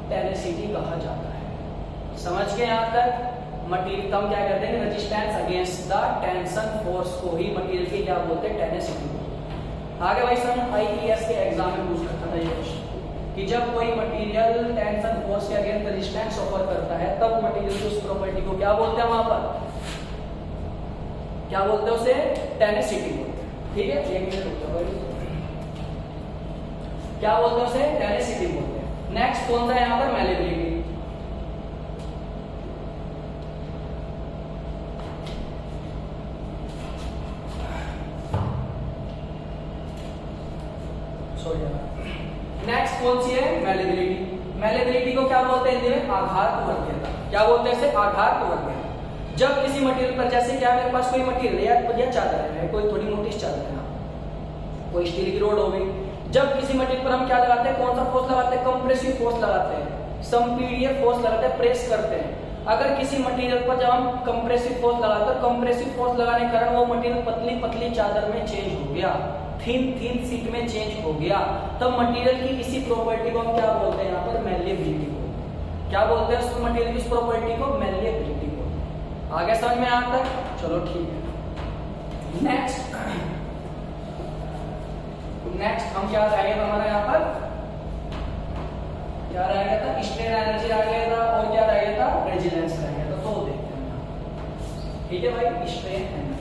टेनेसिटी कहा जाता है। समझ गए यहां तक। मटेरियल हम क्या कहते हैं, resistance against the tension force को ही मटेरियल की क्या बोलते हैं, टेनेसिटी। आगे भाई सन आईपीएस के एग्जाम में पूछ सकता था ये क्वेश्चन कि जब कोई मटेरियल टेंशन फोर्स के अगेंस्ट रेजिस्टेंस ऑफर करता है तब मटेरियल की उस प्रॉपर्टी को क्या बोलते हैं, वहां पर क्या बोलते हैं, उसे टेनेसिटी बोलते हैं। ठीक है, एक मिनट रुक जाओ, क्या बोलते हैं उसे, टेनेसिटी बोलते हैं। नेक्स्ट कौन सा है यहां पर, मैलेबिलिटी। नेक्स्ट कौन सी है, मैलेबिलिटी। मैलेबिलिटी को क्या बोलते हैं हिंदी में, आघात वर्गीयता। क्या बोलते हैं इसे, आघात वर्गीयता। जब किसी मटेरियल पर, जैसे क्या मेरे पास कोई मटेरियल या चादर है, कोई थोड़ी मोटी चादर है, कोई स्टील की रोड हो गई, जब किसी मटेरियल पर हम क्या लगाते हैं, कौन सा फोर्स लगाते हैं, कंप्रेसिव फोर्स लगाते हैं, संपीड़ित फोर्स लगाते हैं, प्रेस करते हैं। अगर किसी मटेरियल पर जब हम कंप्रेसिव फोर्स लगाते हैं, कंप्रेसिव फोर्स लगाने के कारण वो मटेरियल पतली पतली चादर में चेंज हो गया, थिन शीट में चेंज हो गया, तब मटेरियल की इसी प्रॉपर्टी को हम क्या बोलते हैं यहाँ पर, मैलिएबिलिटी को। क्या बोलते हैं उस मटेरियल की इस प्रॉपर्टी को, मैलिएबिलिटी को। आगे समझ में आता है? चलो ठीक है। नेक्स्ट हम क्या रहेगा हमारा यहाँ पर, क्या रह गया था, स्ट्रेन एनर्जी आ गया था, और क्या रह गया था, रेजिलेंस रह गया था। तो देखते हैं, ठीक है भाई, स्ट्रेन एनर्जी।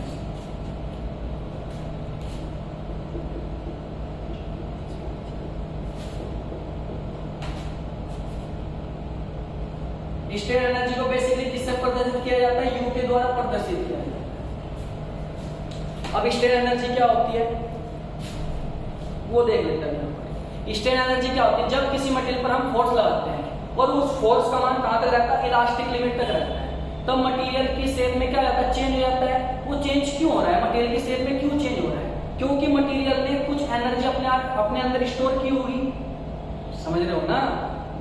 स्ट्रेन एनर्जी को बेसिकली किससे प्रदर्शित किया जाता है, यू के द्वारा प्रदर्शित किया जाता है। अब स्ट्रेन एनर्जी क्या होती है वो देख लेते हैं। स्ट्रेन एनर्जी क्या होती है, जब किसी मटेरियल पर हम फोर्स लगाते हैं और उस फोर्स का मान कहां तक रहता है, इलास्टिक लिमिट तक रहता है, तब मटेरियल की शेप में क्या होता है, चेंज हो जाता है। वो चेंज क्यों हो रहा है, मटेरियल की शेप में क्यों चेंज हो रहा है, क्योंकि मटेरियल ने कुछ एनर्जी अपने अंदर स्टोर की होगी। समझ रहे हो ना?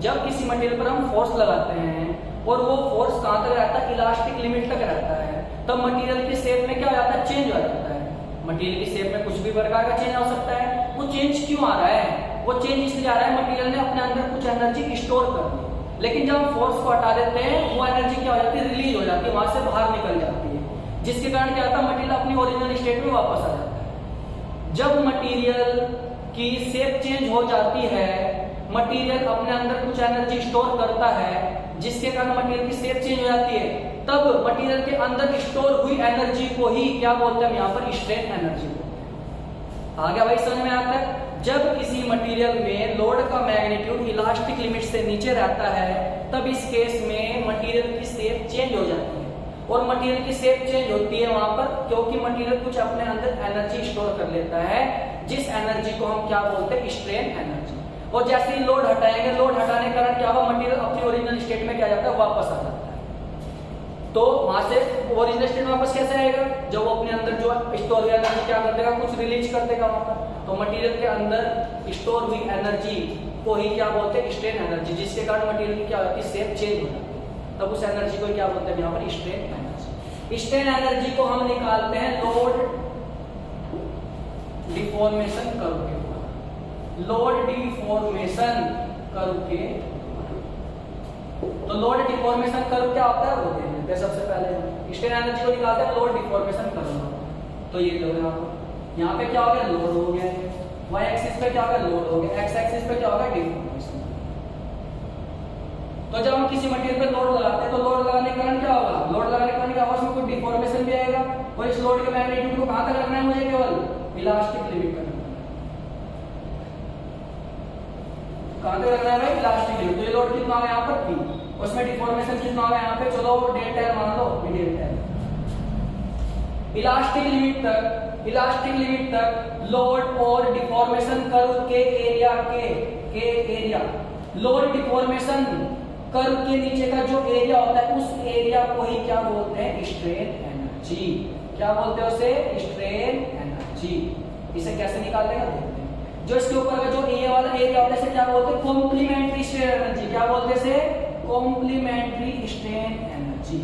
जब किसी मटेरियल पर हम फोर्स लगाते हैं और वो फोर्स कहां तक रहता है, इलास्टिक लिमिट तक रहता है, तब मटेरियल की शेप में क्या हो जाता है, चेंज हो जाता है। मटेरियल की शेप में कुछ भी प्रकार का चेंज हो सकता है। वो चेंज क्यों आ रहा है, वो चेंज इसलिए आ रहा है मटेरियल ने अपने अंदर कुछ एनर्जी स्टोर कर ली, लेकिन जब हम फोर्स को हटा देते हैं वो एनर्जी क्या हो जाती है, रिलीज हो जाती है, वहां से बाहर निकल जाती है, जिसके कारण क्या होता है, मटेरियल अपनी ओरिजिनल स्टेट में वापस आ जाता है। जब मटेरियल की शेप चेंज हो जाती है, मटेरियल अपने अंदर कुछ एनर्जी स्टोर करता है, जिसके कारण मटेरियल की शेप चेंज हो जाती है, तब मटेरियल के अंदर स्टोर हुई एनर्जी को ही क्या बोलते हैं यहाँ पर, स्ट्रेन एनर्जी बोलते हैं। आ गया भाई समझ में आता है? जब किसी मटेरियल में लोड का मैग्नीट्यूड इलास्टिक लिमिट से नीचे रहता है, तब इस केस में मटेरियल की शेप चेंज हो जाती है, और मटेरियल की शेप चेंज होती है वहां पर क्योंकि मटेरियल कुछ अपने अंदर एनर्जी स्टोर कर लेता है, जिस एनर्जी को हम क्या बोलते हैं, स्ट्रेन एनर्जी। और जैसे ही लोड हटाएंगे, लोड हटाने के कारण क्या होगा, मटेरियल अपनी ओरिजिनल स्टेट में क्या जाता है, वापस आ जाता है। तो वहां से ओरिजिनल स्टेट में वापस कैसे आएगा, जब वो अपने अंदर जो स्टोर हुई एनर्जी क्या कर देगा, कुछ रिलीज कर देगा वहां पर। तो मटेरियल के अंदर स्टोर हुई एनर्जी को ही क्या बोलते हैं, स्ट्रेन एनर्जी, जिसके कारण मटेरियल की क्या होती है, शेप चेंज हो जाती है, तब उस एनर्जी को क्या बोलते हैं यहाँ पर, स्ट्रेन एनर्जी। स्ट्रेन एनर्जी को हम निकालते हैं लोड डिफॉर्मेशन कर्व के द्वारा। लोड डिफॉर्मेशन कर्व के, तो लोड डिफॉर्मेशन कर्व क्या होता है वो देख लेते हैं। सबसे पहले स्ट्रेन एनर्जी को निकालते हैं लोड डिफॉर्मेशन कर्व। तो ये लो यहाँ पे क्या हो गया, लोड हो गया, y एक्सिस पे क्या हो गया, लोड हो गया, x एक्सिस पे क्या हो गया, डिफॉर्मेशन। तो जब हम किसी मटेरियल पे लोड लगाते हैं तो लोड लगाने के कारण क्या होगा, लोड लगाने के कारण क्या होगा, उसमें कोई डिफॉर्मेशन भी आएगा, और इस लोड के मैग्नीट्यूड को कहां तक रखना है मुझे, केवल इलास्टिक लिमिट तक। कहां तक रखना है भाई, इलास्टिक लिमिट। तो ये लोड कितना आ गया यहाँ पर, P, उसमें डिफॉर्मेशन कितना आ गया यहाँ पे, चलो डेल्टा मान लो, डेल्टा इलास्टिक लिमिट तक लोड और डिफॉर्मेशन कर्व के area area, load deformation curve के नीचे का जो एरिया होता है, उस एरिया को ही क्या बोलते हैं, स्ट्रेन एनर्जी। क्या बोलते हैं उसे, स्ट्रेन एनर्जी। इसे कैसे निकालते हैं देखते हैं। जो इसके ऊपर का जो ए वाला एरिया होता है, इसे क्या बोलते हैं, कॉम्प्लीमेंट्री स्ट्रेन एनर्जी। क्या बोलते हैं इसे, complementary strain energy,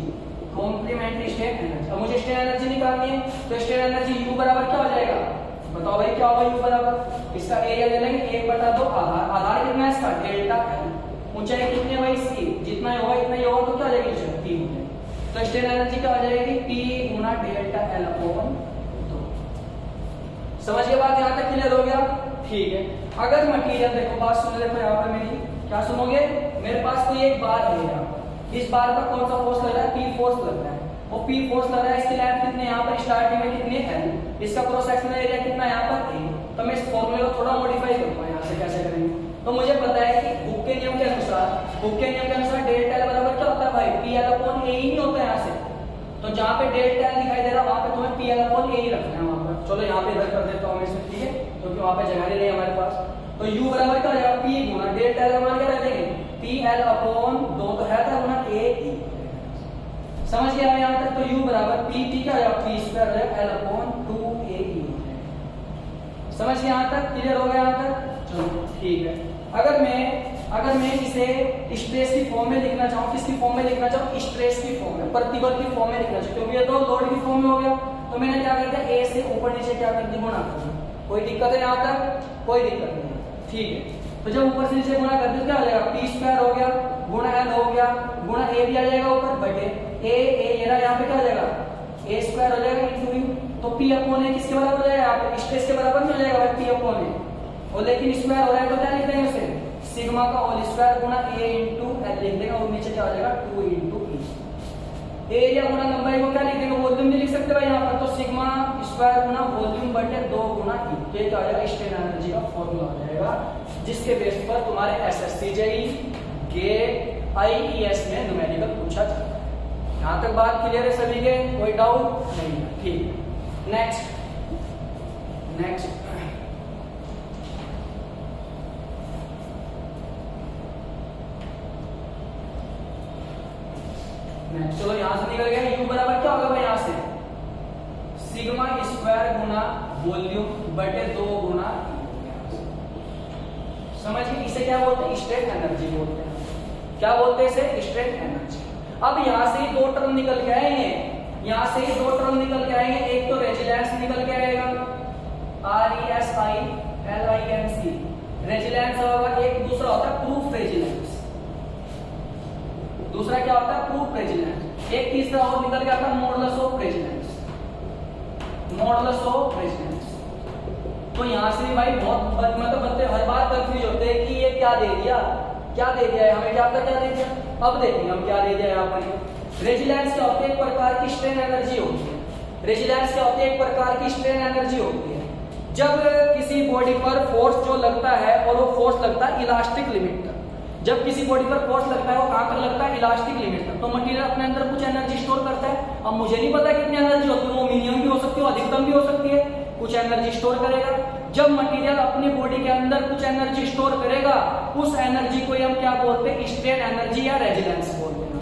complementary strain energy. अब मुझे स्ट्रेन एनर्जी निकालनी है, तो स्ट्रेन एनर्जी U बराबर क्या हो जाएगा, बताओ भाई क्या होगा, U बराबर इसका एरिया ले लेंगे 1/2 आधार। आधार कितना है इसका, डेल्टा L। ऊंचाई कितनी है भाई इसकी, जितना ही होगा इतना ही होगा, तो क्या हो जाएगी, P हो जाएगी। तो स्ट्रेन एनर्जी क्या हो जाएगी, P गुना डेल्टा L अपॉन 2। समझ के बाद यहाँ तक क्लियर हो गया, ठीक है। अगर मटेरियल, देखो बात सुन, देखो यहाँ पर मेरी क्या सुनोगे, मेरे पास कोई एक बार है यहाँ, इस बार पर कौन सा फोर्स लग रहा है, P फोर्स लग रहा है, और P फोर्स लग रहा है, इसकी लेंथ कितनी है यहाँ पर, स्टार्टिंग में कितनी है L, इसका क्रॉस सेक्शनल एरिया कितना है यहाँ पर A। तो मैं इस फॉर्मूले को थोड़ा मॉडिफाई करूंगा, यहाँ से कैसे करेंगे, तो मुझे पता है कि हुक के नियम के अनुसार डेल्टा L बराबर क्या होता है भाई, PL अपॉन A ही नहीं होता है यहाँ से। तो जहाँ पे डेल्टा L दिखाई दे रहा है वहां पे तुम्हें PL अपॉन A ही रखना है वहां पर। चलो यहाँ पे इधर कर देता हूँ मैं इसमें, ठीक है, क्योंकि वहां पे जगह नहीं है हमारे पास। तो U बराबर क्या हो जाएगा, P गुना डेल्टा L मान के रख देंगे, PL अपॉन 2 तो है था गुना A। समझ गया यहाँ तक। तो U बराबर P क्या हो जाएगा, P स्क्वायर हो जाएगा L अपॉन 2AE। समझ गया यहाँ तक, क्लियर हो गया यहाँ तक, चलो ठीक है। अगर मैं इसे स्ट्रेस की फॉर्म में लिखना चाहूँ, किसकी फॉर्म में लिखना चाहूँ, स्ट्रेस की फॉर्म में, प्रतिबल की फॉर्म में लिखना चाहूँ, क्योंकि ये तो लोड की फॉर्म में हो गया, तो मैंने क्या कर दिया, A से ऊपर नीचे क्या कर दी, गुणा कर दी। कोई दिक्कत है यहाँ तक? कोई दिक्कत नहीं, ठीक है। तो जब ऊपर से नीचे गुणा करते तो क्या हो जाएगा, पी स्क्वायर हो गया गुणा एल हो गया गुणा ए भी आ जाएगा ऊपर बटे ए ये रहा, यहाँ पे क्या हो जाएगा ए स्क्वायर हो जाएगा इंटू यू। तो पी अपॉन ए किसके बराबर हो जाएगा, आप स्ट्रेस के बराबर नहीं हो जाएगा भाई पी अपॉन ए, और लेकिन स्क्वायर हो रहा है तो क्या लिख देंगे उसे, सिग्मा का होल स्क्वायर गुणा ए इंटू एल लिख देंगे, और नीचे क्या हो जाएगा 2 इंटू ई। एरिया गुणा लंबाई को क्या लिख देंगे, वॉल्यूम नहीं लिख सकते भाई यहाँ पर, तो सिग्मा स्क्वायर गुणा वॉल्यूम बटे 2 गुणा ई। तो ये क्या हो जाएगा, स्ट्रेन एनर्जी का फॉर्मूला हो जाएगा, जिसके बेस पर तुम्हारे एसएससी जेईई गेट आईईएस में न्यूमेरिकल पूछा जाता है। यहाँ तक बात क्लियर है सभी के, कोई डाउट नहीं है, ठीक। नेक्स्ट चलो यहां से निकल गया, u बराबर क्या होगा भाई यहाँ से सिग्मा स्क्वायर गुना वॉल्यूम बटे 2 गुना, समझ गए। इसे क्या बोलते हैं, स्ट्रेन एनर्जी बोलते हैं। क्या बोलते हैं इसे, स्ट्रेन एनर्जी। अब यहां से ही 2 टर्म निकल के आएंगे, यहां से ही 2 टर्म निकल के आएंगे, एक तो रेजिलेंस निकल के आएगा RESILINC रेजिलेंस होगा, एक दूसरा होता है प्रूफ रेजिलेंस, दूसरा क्या होता है प्रूफ रेजिलेंस, एक तीसरा और निकल गया था modulus of resilience, modulus of resilience. तो यहां से भी भाई बहुत मतलब बच्चे हर बार कंफ्यूज होते हैं कि ये क्या दे दिया है हमें, क्या पता क्या दे दिया। अब देखेंगे हम क्या दे दिया यहाँ पर। रेजिलेंस क्या होती है, एक प्रकार की स्ट्रेन एनर्जी होती है। रेजिलेंस क्या होती है, एक प्रकार की स्ट्रेन एनर्जी होती है। जब किसी बॉडी पर फोर्स जो लगता है, और वो फोर्स लगता है इलास्टिक लिमिट तक, जब किसी बॉडी पर फोर्स लगता है वो कहां तक लगता है, इलास्टिक लिमिट तक, तो मटेरियल अपने अंदर कुछ एनर्जी स्टोर करता है। अब मुझे नहीं पता कितनी एनर्जी होती है, वो मिनिमम भी हो सकती है, अधिकतम भी हो सकती है, कुछ एनर्जी स्टोर करेगा। जब मटेरियल अपनी बॉडी के अंदर कुछ एनर्जी स्टोर करेगा, उस एनर्जी को हम क्या बोलते हैं, स्ट्रेन एनर्जी या रेजिलेंस बोलते हैं।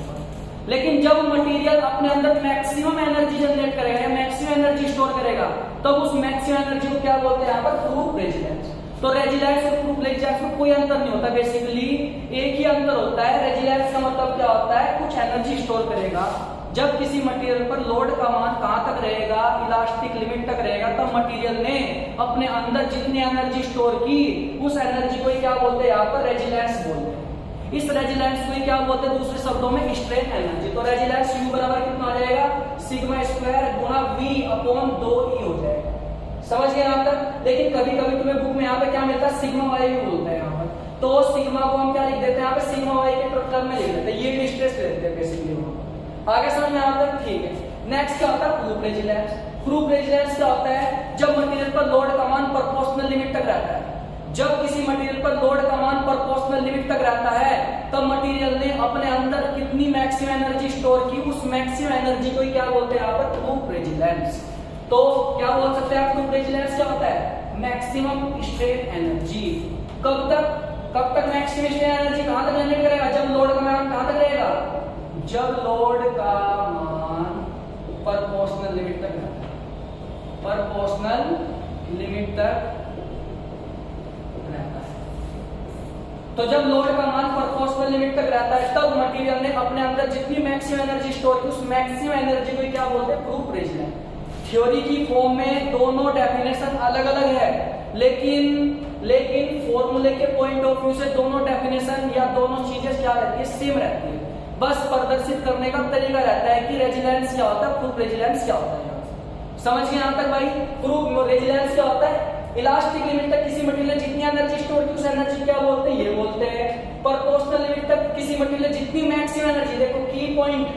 लेकिन जब मटेरियल अपने अंदर मैक्सिमम एनर्जी जनरेट करेगा या मैक्सिमम एनर्जी स्टोर करेगा, तब उस मैक्सिमम एनर्जी को क्या बोलते हैं यहाँ पर, प्रूफ रेजिलेंस। तो रेजिलेंस और प्रूफ रेजिलेंस में कोई अंतर नहीं होता, बेसिकली एक ही अंतर होता है। रेजिलेंस का मतलब क्या होता है, कुछ एनर्जी स्टोर करेगा। जब किसी मटेरियल पर लोड का मान कहां तक रहेगा, इलास्टिक लिमिट तक रहेगा, तब मटेरियल ने अपने अंदर जितनी एनर्जी स्टोर की, उस एनर्जी को क्या बोलते हैं यहाँ पर, रेजिलेंस बोलते हैं। इस रेजिलेंस को क्या बोलते हैं, दूसरे शब्दों में स्ट्रेन एनर्जी। तो रेजिलेंस u बराबर कितना आ जाएगा, सिग्मा स्क्वायर गुना v अपॉन 2e हो जाएगा। समझ गए यहाँ तक। लेकिन कभी कभी तुम्हें बुक में यहाँ पे क्या मिलता है, सिग्मा वाई भी बोलते हैं यहाँ पर, तो सिग्मा को हम क्या लिख देते हैं यहाँ पे, सिग्मा वाई के टर्म में लिख देते हैं, ये भी स्ट्रेस ले लेते हैं बेसिकली। आगे समझ में आता है, ठीक है। नेक्स्ट क्या होता है, प्रूफ रेजिलेंस। प्रूफ रेजिलेंस क्या होता है, जब मटेरियल पर लोड का मान प्रोपोर्शनल लिमिट तक रहता है। जब किसी मटेरियल पर लोड का मान प्रोपोर्शनल लिमिट तक रहता है, तब मटेरियल ने अपने अंदर कितनी मैक्सिमम एनर्जी स्टोर की, उस मैक्सिमम एनर्जी को क्या बोलते हैं यहाँ पर, प्रूफ रेजिलेंस। तो क्या बोल सकते हैं आप, प्रूफ रेजिलेंस क्या होता है, मैक्सिमम स्ट्रेन एनर्जी। कब तक मैक्सिमम स्ट्रेन एनर्जी कहां तक जनरेट करेगा, जब लोड का मान कहां तक रहेगा, जब लोड का मान प्रोपोर्शनल लिमिट तक रहता है, प्रोपोर्शनल लिमिट तक रहता है। तो जब लोड का मान प्रोपोर्शनल लिमिट तक रहता है, तब मटेरियल ने अपने अंदर जितनी मैक्सिमम एनर्जी स्टोर की, उस मैक्सिमम एनर्जी को क्या बोलते हैं, प्रूफ रेजिलेंस। थ्योरी की फॉर्म में दोनों डेफिनेशन अलग अलग है, लेकिन फॉर्मूले के पॉइंट ऑफ व्यू से दोनों डेफिनेशन या दोनों चीजें क्या रहती है, सेम रहती है। बस प्रदर्शित करने का तरीका रहता है कि रेजिलेंस क्या होता है, प्रूफ रेजिलेंस क्या होता है। समझ गए यहाँ तक भाई। प्रूफ रेजिलेंस क्या होता है, इलास्टिक लिमिट तक किसी मटेरियल ने जितनी एनर्जी स्टोर की, उस एनर्जी क्या बोलते हैं, ये बोलते हैं। प्रोपोर्शनल लिमिट तक किसी मटेरियल ने जितनी मैक्सिमम एनर्जी, देखो की पॉइंट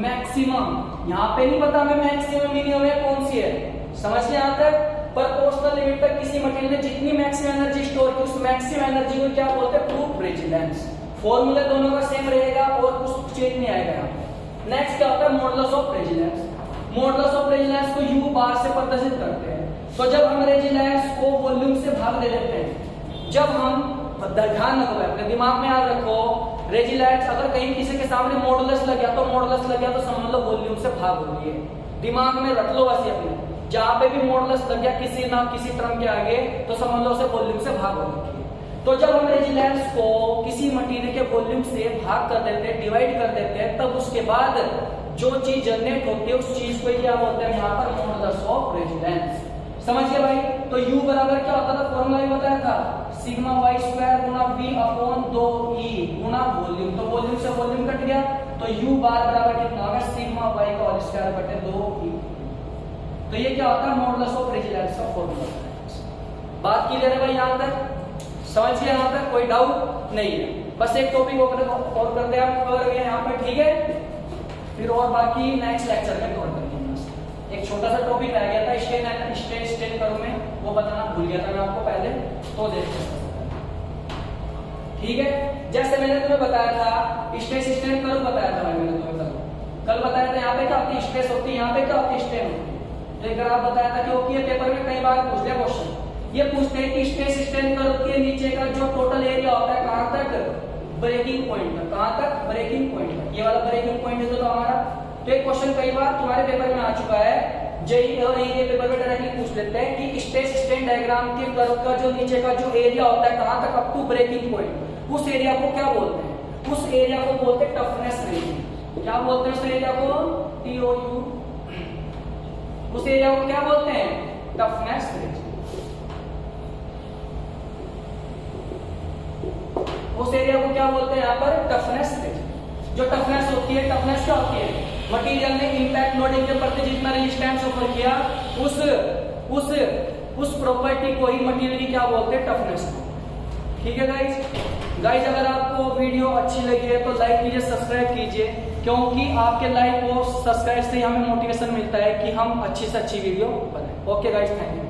मैक्सिमम, यहाँ पे नहीं पता हमें मैक्सिमम मिनिमम है कौन सी है, समझ गए यहाँ तक। प्रोपोर्शनल लिमिट तक किसी मटेरियल ने जितनी मैक्सिमम एनर्जी स्टोर की, उस मैक्सिमम एनर्जी को क्या बोलते हैं, प्रूफ रेजिलेंस। फॉर्मूला दोनों का सेम रहेगा और कुछ चेंज नहीं आएगा यहाँ पे। नेक्स्ट क्या होता है, modulus of resilience. Modulus of resilience को u बार से प्रदर्शित करते हैं। तो जब हम रेजिलेंस को वॉल्यूम से भाग दे देते हैं, जब हम, ध्यान रखो अपने दिमाग में याद रखो, रेजिलेंस अगर कहीं किसी के सामने मॉडुलस लग गया तो समझ लो वॉल्यूम से भाग हो रही है। दिमाग में रख लो वैसे अपने, जहां पे भी मॉडुलस लग गया किसी ना किसी टर्म के आगे, तो समझ लो उसे वॉल्यूम से भाग हो रही है। तो जब हम रेजिलेंस को किसी मटेरियल के वॉल्यूम से भाग कर देते हैं, डिवाइड कर देते हैं, तब उसके बाद जो चीज जनरेट होती है उस चीज को क्या बोलते हैं यहाँ पर, मॉडुलस ऑफ रेजिलेंस। समझ गए भाई। तो U बराबर क्या होता था, फॉर्मूला ही बताया था, सिग्मा वाई स्क्वायर गुना V अपॉन 2E गुना वॉल्यूम। तो वॉल्यूम से वॉल्यूम कट गया, तो U बार बराबर कितना होगा, सिग्मा वाई का होल स्क्वायर बटे 2E। तो ये क्या होता है, मॉडुलस ऑफ रेजिस्टेंस का फॉर्मूला। बात क्लियर है भाई, यहां तक समझ गए, यहां तक कोई डाउट नहीं है। बस एक टॉपिक और करते हैं हम, कवर गए यहाँ पे, ठीक है। फिर और बाकी नेक्स्ट लेक्चर में कवर करेंगे। एक छोटा सा टॉपिक रह गया था स्टेन कर्व में, वो बताना भूल गया था मैं आपको पहले, तो देखते हैं, ठीक है। जैसे मैंने तुम्हें बताया था स्टेन कर्व बताया था भाई, मैंने तुम्हें कल बताया था, यहाँ पे क्या होती है, स्ट्रेस होती है, यहाँ पे क्या होती है, स्टेन होती है। तो एक बार आप बताया था क्योंकि ये पेपर में कई बार पूछ लिया क्वेश्चन, ये पूछते हैं कि स्टेन कर्व के नीचे का जो टोटल एरिया होता है कहां तक, ब्रेकिंग पॉइंट तक। कहां तक, ब्रेकिंग पॉइंट तक। ये वाला ब्रेकिंग पॉइंट है तो हमारा। तो एक क्वेश्चन कई बार तुम्हारे पेपर में आ चुका है, जेईई और एईई पेपर में डायरेक्टली पूछ लेते हैं कि स्टेन डायग्राम के कर्व का जो नीचे का जो एरिया होता है कहां तक, अप टू ब्रेकिंग पॉइंट, उस एरिया को क्या बोलते हैं, उस एरिया को बोलते हैं टफनेस रीजन। क्या बोलते हैं उस एरिया को, TOU। उस एरिया को क्या बोलते हैं, टफनेस रीजन। उस एरिया को क्या बोलते हैं यहाँ पर, टफनेस रीजन। जो टफनेस होती है, टफनेस क्या होती है, मटेरियल ने इम्पैक्ट लोडिंग के प्रति जितना रेजिस्टेंस ऑफर किया, उस प्रॉपर्टी को ही मटेरियल की क्या बोलते हैं, टफनेस। ठीक है गाइज, अगर आपको वीडियो अच्छी लगी है तो लाइक कीजिए, सब्सक्राइब कीजिए, क्योंकि आपके लाइक और सब्सक्राइब से हमें मोटिवेशन मिलता है कि हम अच्छी से अच्छी वीडियो बनाएं। Okay guys, thank you.